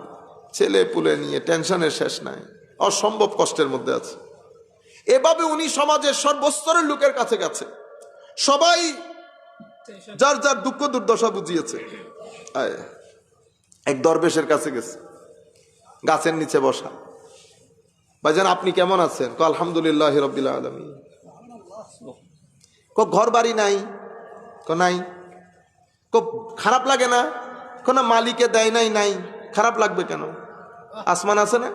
A: ছেলে পুলে নিয়ে টেনশনের শেষ নাই, অসম্ভব কষ্টের মধ্যে আছে। এভাবে উনি সমাজের সর্বস্তরের লোকের কাছে গেছে, সবাই যার যার দুঃখ দুর্দশা বুঝিয়েছে। এক দরবেশের কাছে গেছে, গাছের নিচে বসা। ভাইজান আপনি কেমন আছেন? আলহামদুলিল্লাহ রাব্বিল আলামিন। ঘর বাড়ি নাই? নাই। খারাপ লাগে না? না মালিকে দেয় নাই। নাই, খারাপ লাগবে কেন? আসমান আছে না?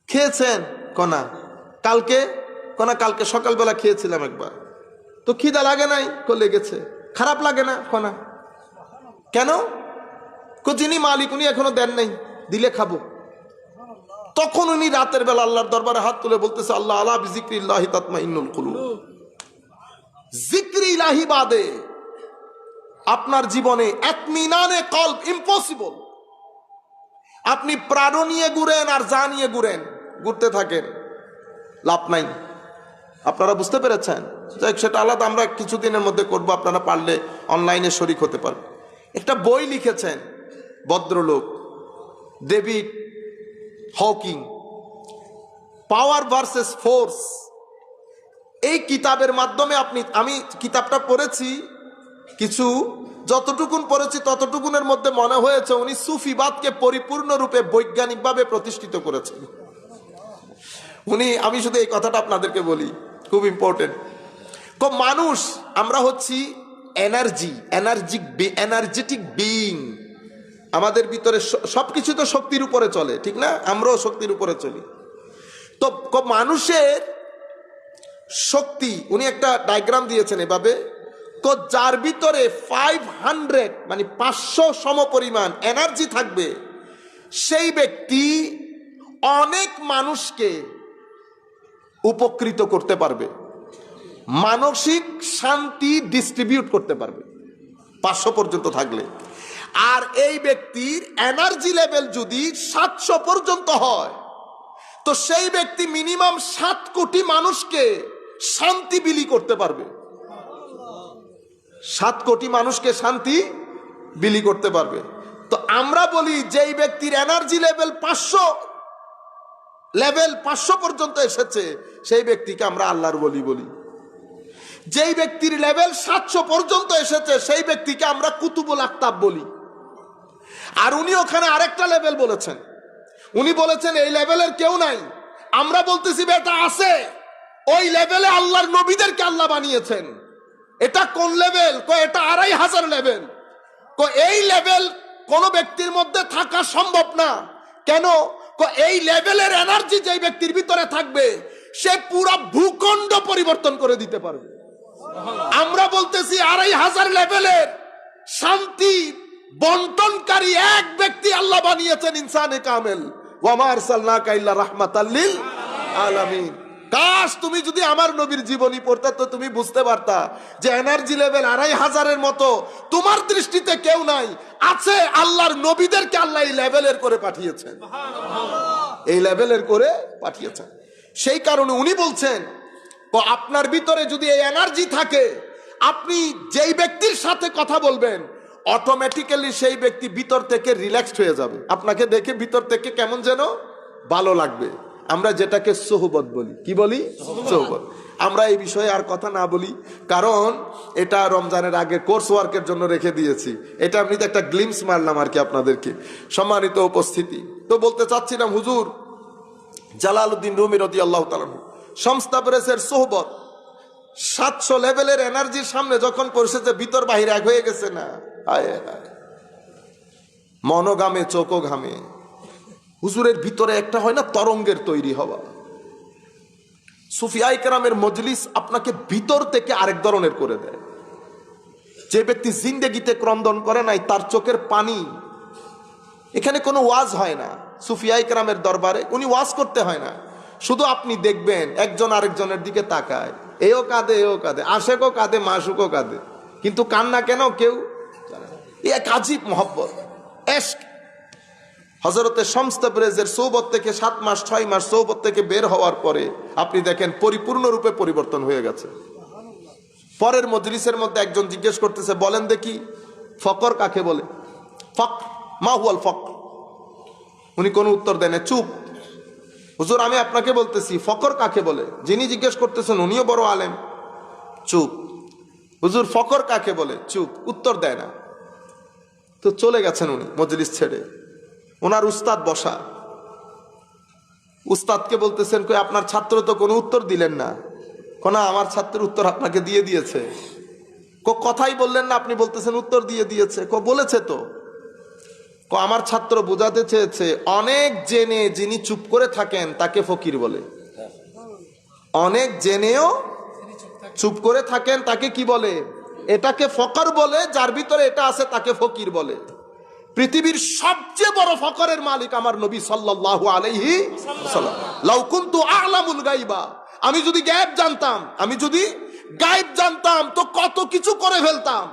A: খেয়েছেন? না। কালকে? না, কালকে সকালবেলা খেয়েছিলাম একবার। তো খিদা লাগে নাই? লেগেছে। খারাপ লাগে না? না। কেন? যিনি মালিক উনি এখনো দেন নাই, দিলে খাবো। তখন উনি রাতের বেলা আল্লাহর দরবারে হাত তুলে বলতেছে, আল্লাহ আলা বিযিকরিল্লাহি তাতমাইন্নুল কুলুব। জিক্রি ইলাহি বাদে আপনার জীবনে ইতমিনানে কলব ইম্পসিবল। আপনি প্রাণ নিয়ে ঘুরেন আর যা নিয়ে ঘুরতে থাকেন, লাভ নাই। আপনারা বুঝতে পেরেছেন? সেটা আলাদা, আমরা কিছুদিনের মধ্যে করব, আপনারা পারলে অনলাইনে শরীক হতে পারেন। একটা বই লিখেছেন ভদ্রলোক ডেভিড হকিং, পাওয়ার ভার্সেস ফোর্স। এই কিতাবের মাধ্যমে আমি কিতাবটা পড়েছি, কিছু যতটুকুন পড়েছি ততটুকুনের মধ্যে মনে হয়েছে উনি সুফিবাদকে পরিপূর্ণরূপে বৈজ্ঞানিকভাবে প্রতিষ্ঠিত করেছেন আমি শুধু এই কথাটা আপনাদেরকে বলি, খুব ইম্পর্টেন্ট। মানুষ আমরা হচ্ছি এনার্জেটিক বিইং। আমাদের ভিতরে সবকিছু তো শক্তির উপরে চলে, ঠিক না? আমরাও শক্তির উপরে চলি। তো মানুষের শক্তি, উনি একটা ডায়াগ্রাম দিয়েছেন এভাবে, যার ভিতরে 500 মানে 500 সমপরিমাণ এনার্জি থাকবে, সেই ব্যক্তি অনেক মানুষকে উপকৃত করতে পারবে, মানসিক শান্তি ডিস্ট্রিবিউট করতে পারবে 500 পর্যন্ত থাকলে। আর এই ব্যক্তির এনার্জি লেভেল যদি 700 পর্যন্ত হয়, তো সেই ব্যক্তি মিনিমাম 7 কোটি মানুষকে শান্তি বিলি করতে পারবে। 7 কোটি মানুষকে শান্তি বিলি করতে পারবে। তো আমরা বলি যেই ব্যক্তির এনার্জি লেভেল 500 পর্যন্ত এসেছে, সেই ব্যক্তিকে আমরা আল্লাহর ওলি বলি। যেই ব্যক্তির লেভেল 700 পর্যন্ত এসেছে, সেই ব্যক্তিকে আমরা কুতুবুল আকতাব বলি। আর উনি ওখানে আরেকটা লেভেল বলেছেন, উনি বলেছেন এই লেভেলের কেউ নাই। আমরা বলতেছি বেটা আছে, ওই লেভেলে আল্লাহর নবীদেরকে আল্লাহ বানিয়েছেন। এটা কোন লেভেল? এটা 2500 লেভেল। এই লেভেল কোন ব্যক্তির মধ্যে থাকা সম্ভব না। কেন? এই লেভেলের এনার্জি যে ব্যক্তির ভিতরে থাকবে, সে পুরো ভূখণ্ড পরিবর্তন করে দিতে পারবে। আমরা বলতেছি 2500 লেভেলের শান্তি বন্টনকারী এক ব্যক্তি আল্লাহ বানিয়েছেন, ইনসানে কামেল। ওয়া মা আরসালনাকা ইল্লা রাহমাতাল লিল আলামিন। কাশ তুমি যদি আমার নবীর জীবনী পড়তে, তো তুমি বুঝতে পারতা যে এনার্জি লেভেল 2500-এর মতো তোমার দৃষ্টিতে কেউ নাই। আছে, আল্লাহর নবীদেরকে আল্লাহ এই লেভেলের করে পাঠিয়েছেন, এই লেভেলের করে পাঠিয়েছেন। সেই কারণে উনি বলছেন, তো আপনার ভিতরে যদি এই এনার্জি থাকে, আপনি যেই ব্যক্তির সাথে কথা বলবেন, অটোমেটিক্যালি সেই ব্যক্তি ভিতর থেকে রিল্যাক্সড হয়ে যাবে। আপনাকে দেখে ভিতর থেকে কেমন যেন ভালো লাগবে। আমরা যেটাকে সোহবত বলি, কি বলি? সোহবত। আমরা এই বিষয়ে আর কথা না বলি, কারণ এটা রমজানের আগে কোর্স ওয়ার্কের জন্য রেখে দিয়েছি। এটা আমি তো একটা গ্লিমস মারলাম আর কি আপনাদেরকে। সম্মানিত উপস্থিতি, তো বলতে চাচ্ছিলাম, হুজুর জালালউদ্দিন রুমি রাদিয়াল্লাহু তাআলা সংস্থা প্রেসের সোহবত 700 লেভেলের এনার্জির সামনে যখন পড়ছে, যে ভিতর বাহির এক হয়ে গেছে না, মনোগামে চোখো ঘামে। হুজুরের ভিতরে একটা হয় না তরঙ্গের তৈরি হওয়া। সুফিয়া ইকরামের মজলিস আপনাকে ভিতর থেকে আরেক ধরনের করে দেয়। যে ব্যক্তি জিন্দেগিতে ক্রন্দন করে নাই, তার চোখের পানি, এখানে কোনো ওয়াজ হয় না। সুফিয়া ইকরামের দরবারে উনি ওয়াজ করতে হয় না, শুধু আপনি দেখবেন একজন আরেকজনের দিকে তাকায়, এও কাঁদে এও কাঁদে, আশেকও কাঁদে মাশুকও কাঁদে, কিন্তু কান্না কেন কেউ জানে না। এক আজীব মহব্বত, এশক। হযরতে শামস তাবরেজের সোহবত থেকে 7 মাস 6 মাস সোহবত থেকে বের হওয়ার পরে আপনি দেখেন পরিপূর্ণরূপে পরিবর্তন হয়ে গেছে। পরের মজলিসের মধ্যে একজন জিজ্ঞেস করতেছে, বলেন দেখি ফকর কাকে বলে? ফকর মা হুয়াল ফকর। উনি কোনো উত্তর দেন না, চুপ। হুজুর আমি আপনাকে বলতেছি ফকর কাকে বলে। যিনি জিজ্ঞেস করতেছেন উনিও বড় আলেম, চুপ। হুজুর ফকর কাকে বলে? চুপ, উত্তর দেয় না। তো চলে গেছেন উনি মজলিস ছেড়ে। ওনার উস্তাদ বসা, উস্তাদকে বলতেছেন, কই আপনার ছাত্র তো কোনো উত্তর দিলেন না। কোনা আমার ছাত্রের উত্তর আপনাকে দিয়ে দিয়েছে। কথাই বললেন না, আপনি বলতেছেন উত্তর দিয়ে দিয়েছে। বলেছে তো। আমার ছাত্র বোঝাতে চেয়েছে অনেক জেনে যিনি চুপ করে থাকেন তাকে ফকির বলে, অনেক জেনেও চুপ করে থাকেন তাকে কি বলে? এটাকে ফকর বলে। যার ভিতরে এটা আছে তাকে ফকির বলে। পৃথিবীর সবচেয়ে বড় ফকরের মালিক আমার নবী সাল্লাল্লাহু আলাইহি ওয়াসাল্লাম। লাউ কুনতু আ'লামুল গায়বা, আমি যদি গায়েব জানতাম, আমি যদি গায়েব জানতাম তো কত কিছু করে ফেলতাম।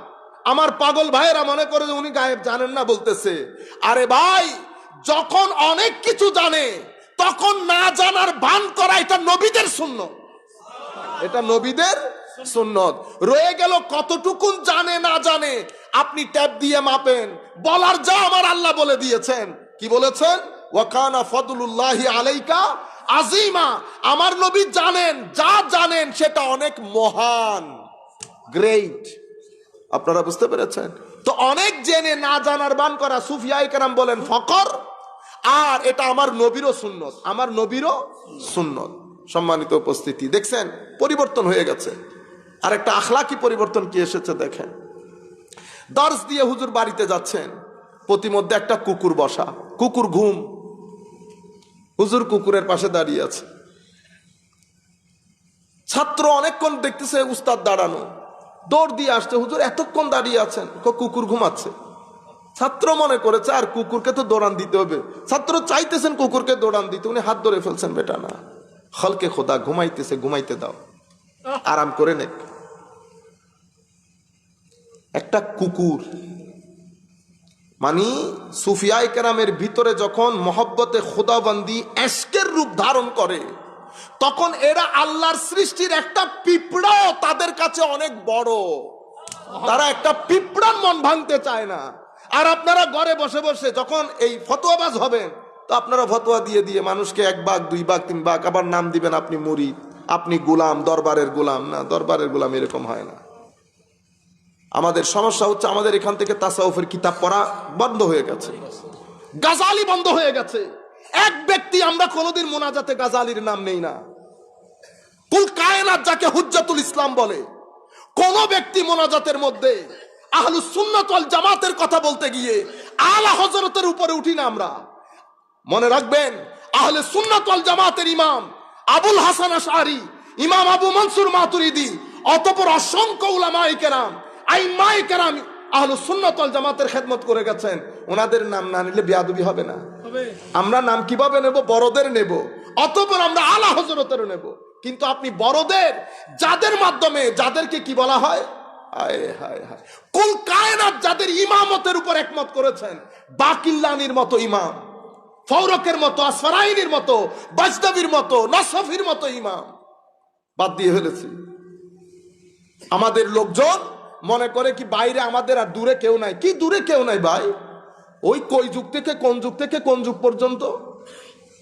A: আমার পাগল ভাইয়েরা মনে করে যে উনি গায়েব জানেন না বলতেছে। আরে ভাই, যখন অনেক কিছু জানে তখন না জানার ভান করা এটা নবীদের সুন্নাত, এটা নবীদের সুন্নাত। রয়ে গেল কতটুকুন জানে না জানে, আপনি ট্যাপ দিয়ে মাপেন। বলার যা আমার আল্লাহ বলে দিয়েছেন। কি বলেছেন? ওয়া কানা ফাদলুল্লাহি আলাইকা আজিমা। আমার নবী জানেন, যা জানেন সেটা অনেক মহান, গ্রেট। আপনারা বুঝতে পেরেছেন তো? অনেক জেনে না জানার বান করা সুফিয়ায়ে কেরাম বলেন ফকর। আর এটা আমার নবীরও সুন্নত, আমার নবীরও সুন্নত। সম্মানিত উপস্থিতি, দেখছেন পরিবর্তন হয়ে গেছে। আর একটা আখলাকি পরিবর্তন কি এসেছে দেখেন। দর্শ দিয়ে হুজুর বাড়িতে যাচ্ছেন, প্রতিমধ্যে একটা কুকুর বসা, কুকুর ঘুম। হুজুর কুকুরের পাশে দাঁড়িয়ে আছে। ছাত্র অনেকক্ষণ দেখতেছে উস্তাদ দাঁড়ানো, দৌড় দিয়ে আসছে, হুজুর এতক্ষণ দাঁড়িয়ে আছেন? কুকুর ঘুমাচ্ছে। ছাত্র মনে করেছে আর কুকুরকে তো দৌড়ান দিতে হবে। ছাত্র চাইতেছেন কুকুরকে দৌড়ান দিতে, উনি হাত ধরে ফেলছেন, বেটা না, খলকে খোদা ঘুমাইতেছে, ঘুমাইতে দাও, আরাম করে নেক। একটা কুকুর মানে সুফিয়ায়ে কেরামের ভিতরে যখন মহব্বতে খোদাবন্দি এশকের রূপ ধারণ করে, তখন এরা আল্লাহর সৃষ্টির একটা পিঁপড়াও তাদের কাছে অনেক বড়। তারা একটা পিঁপড়ার মন ভাঙতে চায় না। আর আপনারা ঘরে বসে বসে যখন এই ফতোয়াবাজ হবেন, তো আপনারা ফতোয়া দিয়ে দিয়ে মানুষকে 1 ভাগ 2 ভাগ 3 ভাগ, আবার নাম দিবেন আপনি মুরিদ, আপনি গোলাম, দরবারের গোলাম। না, দরবারের গোলাম এরকম হয় না। আমাদের সমস্যা হচ্ছে আমাদের এখান থেকে তাসাউফের কিতাব পড়া বন্ধ হয়ে গেছে, গাজালি বন্ধ হয়ে গেছে। এক ব্যক্তি আমরা কোনোদিন মোনাজাতে গাজালির নাম নেই না। কুল কায়নাত যাকে হুজ্জাতুল ইসলাম বলে, কোন ব্যক্তি মোনাজাতের মধ্যে আহলুস সুন্নাত ওয়াল জামাতের কথা বলতে গিয়ে আলা হযরতের উপরে উঠি না আমরা। মনে রাখবেন, আহলে সুন্নাত ওয়াল জামাতের ইমাম আবুল হাসান আশআরী, ইমাম আবু মনসুর মাতুরিদি, অতঃপর অসংখ্য উলামায়ে কেরাম, আইম্মায়ে কেরাম আহলুস সুন্নাত ওয়াল জামাতের খেদমত করে গেছেন। ওনাদের নাম না নিলে বেয়াদবি হবে না? আমরা নাম কিভাবে নেব? বড়দের নেব, অতঃপর আমরা আলা হযরতের নেব। কিন্তু আপনি বড়দের, যাদের মাধ্যমে যাদেরকে কি বলা হয়, হায় হায় হায়, কুল কায়নাত যাদের ইমামতের উপর একমত করেছেন, বাকিল্লানির মতো ইমাম, ফৌরকের মতো, আসফারাইনির মতো, বাজদাবির মতো, নসফির মতো ইমাম বাদ দিয়ে ফেলেছি। আমাদের লোকজন মনে করে কি বাইরে আমাদের আর দূরে কেউ নাই। কি দূরে কেউ নাই ভাই? ওই কই যুগ থেকে কোন যুগ থেকে কোন যুগ পর্যন্ত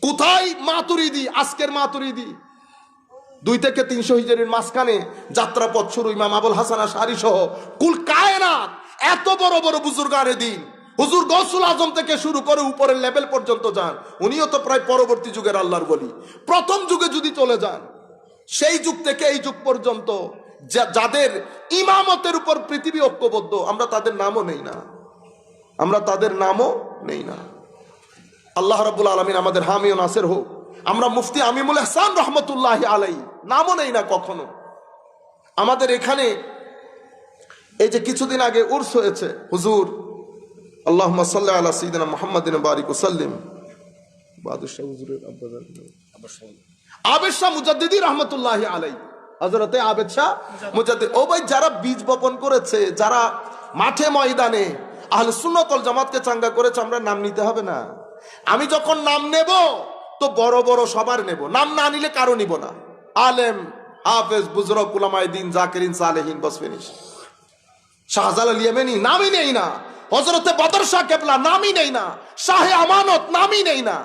A: কোথায় মাতুরিদি, আজকের মাতুরিদি 2 থেকে 300 হিজরির মাঝখানে যাত্রাপথ শুরু ইমাম আবুল হাসান আশআরী সহ কুল কায়নাত এত বড় বড় বুজুর্গানে দিন, হুজুর গৌসুল আজম থেকে শুরু করে উপরের লেভেল পর্যন্ত যান। উনিও তো প্রায় পরবর্তী যুগের আল্লাহর ওলি। প্রথম যুগে যদি চলে যান, সেই যুগ থেকে এই যুগ পর্যন্ত যাদের ইমামতের উপর পৃথিবী ঐক্যবদ্ধ, আমরা তাদের নামও নেই না, আমরা তাদের নামও নেই না। আল্লাহ রাব্বুল আলামিন আমাদের হামি ও নাসির হোক। আমরা মুফতি আমিমুল ইহসান রহমতুল্লাহি আলাইহি নামও নেই না কখনো। আমাদের এখানে এই যে কিছুদিন আগে উর্স হয়েছে, হুজুর আল্লাহুম্মা সাল্লি আলা সাইয়্যিদিনা মুহাম্মাদিন বারিক ওয়া সাল্লিম, বাদশাহ হুজুরের আবেদ শাহ মুজাদ্দিদি রহমতুল্লাহি আলাইহি, হযরতে আবেদ শাহ মুজাদ্দিদ। ও ভাই, যারা বীজ বপন করেছে, যারা মাঠে ময়দানে আহলে সুন্নাত ওয়াল জামাতকে চাঙ্গা করেছে, আমরা নাম নিতে হবে না? আমি যখন নাম নেব তো বড় বড় সবার নেব, নাম না নিলে কারো নিব না। আলেম, হাফেজ, বুজরক, উলামায়ে দ্বীন, জাকিরিন, সালেহিন, বাস ফিনিশ। শাহজালাল ইয়ামানি নামই নেই না, হযরতে বদর শাহ কেবলা নামই নেই না, শাহে আমানত নামই নেই না।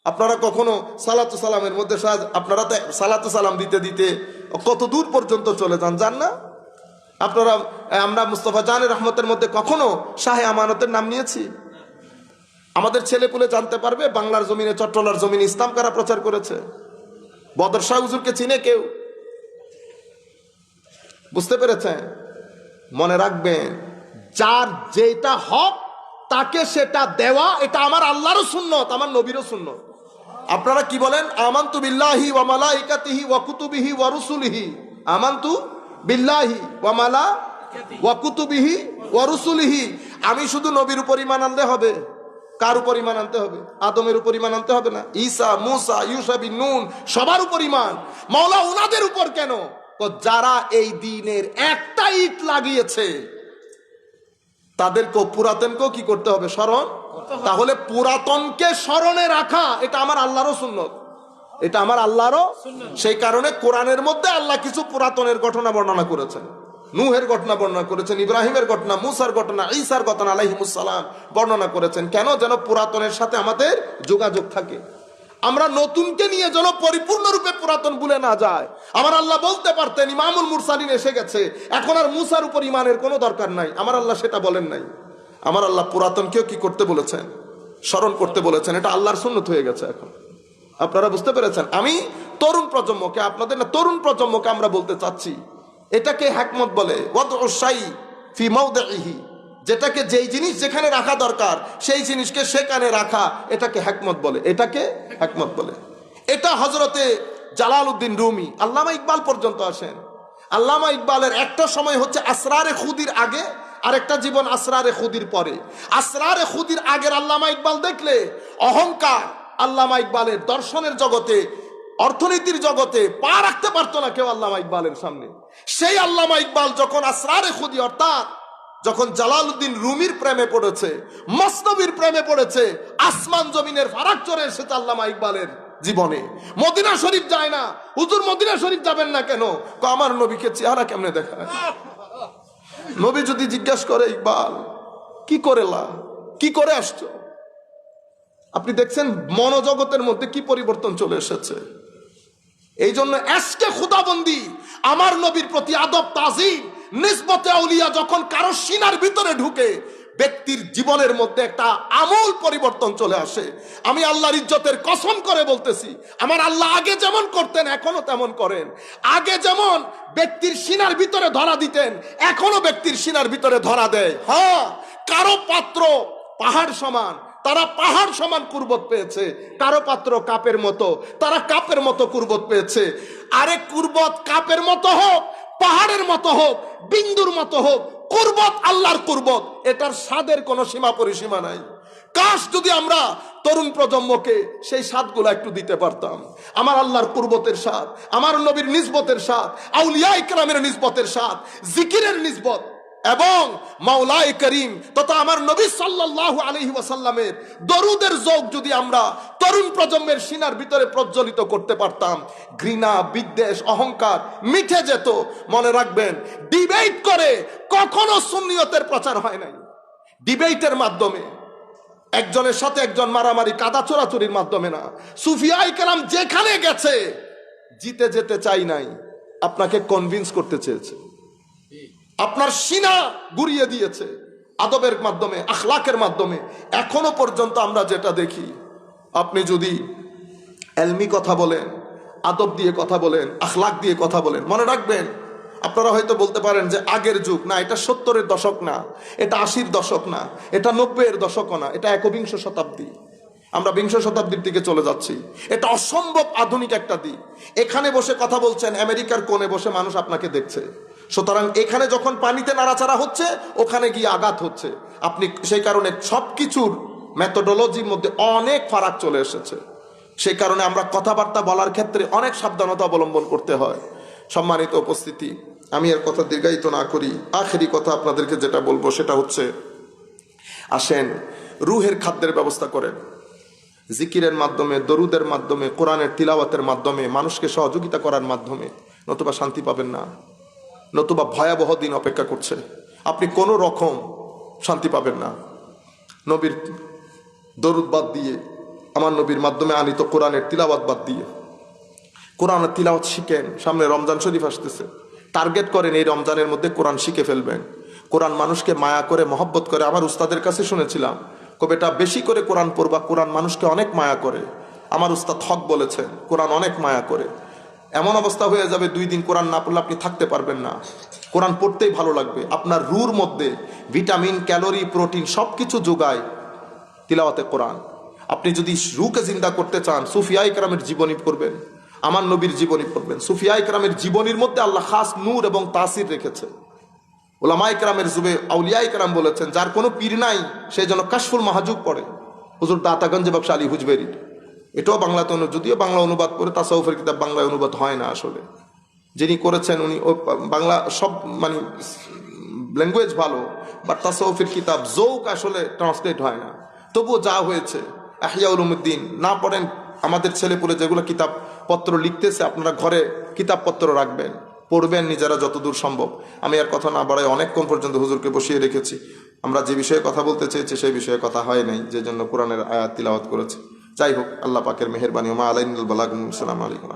A: আপনারা কখনো সালাতু সালামের মধ্যে আপনারা তো সালাতু সালাম দিতে দিতে কত দূর পর্যন্ত চলে যান, জান না আপনারা? আমরা মুস্তাফা জানের রহমতের মধ্যে কখনো শাহে আমানতের নাম নিয়েছি? আমাদের ছেলেপুলে জানতে পারবে বাংলার জমিনে, চট্টলার জমিনে ইসলাম কারা প্রচার করেছে? বদর শাহ হুজুরকে চিনে কেউ? বুঝতে পেরেছেন? মনে রাখবেন, যার যেটা হক তাকে সেটা দেওয়া, এটা আমার আল্লাহরও সুন্নত, আমার নবীরও সুন্নত। আপনারা কি বলেন? আমানতু বিল্লাহি ওয়া মালাইকাতিহি ওয়া কুতুবিহি ওয়া রুসুলিহি। আমানতু বিল্লাহি ওয়া মালাইকাতিহি ওয়া কুতুবিহি ওয়া রুসুলিহি। আমি শুধু নবীর উপর ঈমান আনলে হবে? কার উপর ঈমান আনতে হবে? আদমের উপর ঈমান আনতে হবে না? ঈসা, মুসা, ইউসা বিন নুন সবার উপর ঈমান। মাওলা উনাদের উপর কেন? যারা এই দ্বীনের একটা ইট লাগিয়েছে তাদেরকেও, পুরাতনকেও কি করতে হবে? স্মরণ। তাহলে পুরাতনকে স্মরণে রাখা এটা আমার আল্লাহরও সুন্নত, এটা আমার আল্লাহরও। সেই কারণে কোরআনের মধ্যে আল্লাহ কিছু পুরাতনের ঘটনা বর্ণনা করেছেন। নূহের ঘটনা বর্ণনা করেছেন, ইব্রাহিমের ঘটনা, মুসার ঘটনা, ঈসার ঘটনা আলাইহিমুস সালাম বর্ণনা করেছেন। কেন? যেন পুরাতনের সাথে আমাদের যোগাযোগ থাকে। আমরা নতুনকে নিয়ে যেন পরিপূর্ণরূপে পুরাতন ভুলে না যায়। আমার আল্লাহ বলতে পারতেন ইমামুল মুরসালিন এসে গেছে, এখন আর মুসার উপর ইমানের কোনো দরকার নাই। আমার আল্লাহ সেটা বলেন নাই। আমার আল্লাহ পুরাতনকেও কি করতে বলেছেন? স্মরণ করতে বলেছেন। এটা আল্লাহর সুন্নত হয়ে গেছে এখন। আপনারা বুঝতে পেরেছেন? আমি তরুণ প্রজন্মকে, আপনাদের না, তরুণ প্রজন্মকে আমরা বলতে চাচ্ছি, এটাকে হিকমত বলে। ওয়াদউ শাই ফি মাওদিহি, যেটাকে যেই জিনিস যেখানে রাখা দরকার সেই জিনিসকে সেখানে রাখা, এটাকে হিকমত বলে, এটাকে হিকমত বলে। এটা হযরতে জালালউদ্দিন রুমি, আল্লামা ইকবাল পর্যন্ত আসেন। আল্লামা ইকবালের একটা সময় হচ্ছে আসরারে খুদির আগে, আর একটা জীবন আসরারে খুদির পরে। আসরারে খুদির আগের আল্লামা ইকবাল দেখলে অহংকার আল্লামা ইকবালের দর্শনের জগতে, অর্থনীতির জগতে পা রাখতে পারতো না কেউ আল্লামা ইকবালের সামনে। সেই আল্লামা ইকবাল যখন আসরারে খুদি, অর্থাৎ যখন জালালউদ্দিন রুমির প্রেমে পড়েছে, মসনবীর প্রেমে পড়েছে, আসমান জমিনের ফারাক চলে এসেছে আল্লামা ইকবালের জীবনে। মদিনা শরীফ যায় না। হুজুর মদিনা শরীফ যাবেন না কেন? আমার নবীকে চেহারা কেমনে দেখা। নবী যদি জিজ্ঞাসা করে, ইকবাল কি করেলা, কি করে আসছো, আপনি দেখছেন মনোজগতের মধ্যে কি পরিবর্তন চলে এসেছে। এই জন্য এসকে খুদাবন্দি, আমার নবীর প্রতি আদব তাজিম, নিসবতে আউলিয়া যখন কারো সিনার ভিতরে ঢুকে, ব্যক্তির জীবনের মধ্যে একটা আমূল পরিবর্তন চলে আসে। আমি আল্লাহর ইজ্জতের কসম করে বলতেছি, আমার আল্লাহ আগে যেমন করতেন এখনো তেমন করেন। আগে যেমন ব্যক্তির সিনার ভিতরে ধরা দিতেন, এখনো ব্যক্তির সিনার ভিতরে ধরা দেয়। হ্যাঁ, কারো পাত্র পাহাড় সমান, তারা পাহাড় সমান কুরবত পেয়েছে। কারো পাত্র কাপের মতো, তারা কাপের মতো কুরবত পেয়েছে। আরে কুরবত কাপের মতো হোক, পাহাড়ের মতো হোক, বিন্দুর মতো হোক, কুরবত আল্লাহর কুরবত, এটার স্বাদের কোনো সীমা পরিসীমা নাই। কাশ যদি আমরা তরুণ প্রজন্মকে সেই স্বাদগুলো একটু দিতে পারতাম। আমার আল্লাহর কুরবতের স্বাদ, আমার নবীর নিসবতের স্বাদ, আউলিয়া ইকরামের নিসবতের স্বাদ, জিকিরের নিসবত এবং মাওলায়ে করিম তথা আমার নবী সাল্লাল্লাহু আলাইহি ওয়াসাল্লামের দরুদের যৌগ যদি আমরা তরুণ প্রজন্মের সিনার ভিতরে প্রজ্বলিত করতে পারতাম, ঘৃণা, বিদ্বেষ, অহংকার মিটে যেত। মনে রাখবেন, ডিবেট করে কখনো সুন্নিয়তের প্রচার হয় নাই। ডিবেটের মাধ্যমে, একজনের সাথে একজন মারামারি, কাদা চোরাচুরির মাধ্যমে না। সুফিয়ায়ে কেরাম যেখানে গেছে জিতে যেতে চাই নাই, আপনাকে কনভিন্স করতে চেয়েছে, আপনার সিনা ঘুরিয়ে দিয়েছে আদবের মাধ্যমে, আখলাকের মাধ্যমে। এখনো পর্যন্ত আমরা যেটা দেখি, আপনি যদি এলমি কথা বলেন, আদব দিয়ে কথা বলেন, আখলাক দিয়ে কথা বলেন, মনে রাখবেন, আপনারা হয়তো বলতে পারেন যে আগের যুগ না, এটা 70-এর দশক না, এটা 80-র দশক না, এটা 90-এর দশকও না, এটা 21বিংশ শতাব্দী। আমরা বিংশ শতাব্দীর দিকে চলে যাচ্ছি। এটা অসম্ভব আধুনিক একটা দিক। এখানে বসে কথা বলছেন, আমেরিকার কোণে বসে মানুষ আপনাকে দেখছে। সুতরাং এখানে যখন পানিতে নাড়াচাড়া হচ্ছে, ওখানে গিয়ে আঘাত হচ্ছে। আপনি সেই কারণে সবকিছুর মেথোডোলজির মধ্যে অনেক ফারাক চলে এসেছে। সেই কারণে আমরা কথাবার্তা বলার ক্ষেত্রে অনেক সাবধানতা অবলম্বন করতে হয়। সম্মানিত উপস্থিতি, আমি এর কথা দীর্ঘায়িত না করি, আখেরি কথা আপনাদেরকে যেটা বলবো সেটা হচ্ছে, আসেন রুহের খাদ্যের ব্যবস্থা করেন। জিকিরের মাধ্যমে, দরুদের মাধ্যমে, কোরআনের তিলাওয়াতের মাধ্যমে, মানুষকে সহযোগিতা করার মাধ্যমে, নতুবা শান্তি পাবেন না, নতুবা ভয়াবহ দিন অপেক্ষা করছে। আপনি কোনো রকম শান্তি পাবেন না। নবীর দরুদ বাদ দিয়ে, আমার নবীর মাধ্যমে আনিত কোরআনের তিলাওয়াত বাদ দিয়ে কোরআনের তিলাওয়াত শিখেন। সামনে রমজান শরীফ আসতেছে, টার্গেট করেন এই রমজানের মধ্যে কোরআন শিখে ফেলবেন। কোরআন মানুষকে মায়া করে, মহব্বত করে। আমার উস্তাদের কাছে শুনেছিলাম, বেটা বেশি করে কোরআন পড়বা, কোরআন মানুষকে অনেক মায়া করে। আমার উস্তাদ হক বলেছেন, কোরআন অনেক মায়া করে। এমন অবস্থা হয়ে যাবে 2 দিন কোরআন না পড়লে আপনি থাকতে পারবেন না। কোরআন পড়তেই ভালো লাগবে। আপনার রুর মধ্যে ভিটামিন, ক্যালোরি, প্রোটিন সবকিছু যোগায় তিলাওয়াতে কোরআন। আপনি যদি রুকে জিন্দা করতে চান, সুফিয়া ইকরামের জীবনী পড়বেন, আমার নবীর জীবনী পড়বেন। সুফিয়া ইকরামের জীবনীর মধ্যে আল্লাহ খাস নূর এবং তাসির রেখেছে। ওলামা ইকরামের যুগে আউলিয়া ইকরাম বলেছেন, যার কোনো পীর নাই সেই জন্য কাশফুল মাহাজুব পড়ে। হুজুর দাতাগঞ্জ বক্স আলী হুজবেরি, এটাও বাংলাতে যদিও বাংলা অনুবাদ করে, তাসাউফের কিতাব বাংলায় অনুবাদ হয় না আসলে। যিনি করেছেন উনি বাংলা সব মানে ল্যাঙ্গুয়েজ ভালো, বাট তাসাউফের কিতাব জৌক আসলে ট্রান্সলেট হয় না। তবুও যা হয়েছে, ইহয়া উলুমুদ্দিন না পড়েন। আমাদের ছেলেপুলে যেগুলো কিতাবপত্র লিখতেছে, আপনারা ঘরে কিতাবপত্র রাখবেন, পড়বেন নিজেরা যতদূর সম্ভব। আমি আর কথা না বাড়াই, অনেকক্ষণ পর্যন্ত হুজুরকে বসিয়ে রেখেছি। আমরা যে বিষয়ে কথা বলতে চেয়েছি সেই বিষয়ে কথা হয় নাই, যে জন্য কোরআনের আয়াত তিলাওয়াত করেছি। যাই হোক, আল্লাহ পাকের মেহেরবানি। ওমা আলাইনাল বালাগ। আসসালামু আলাইকুম।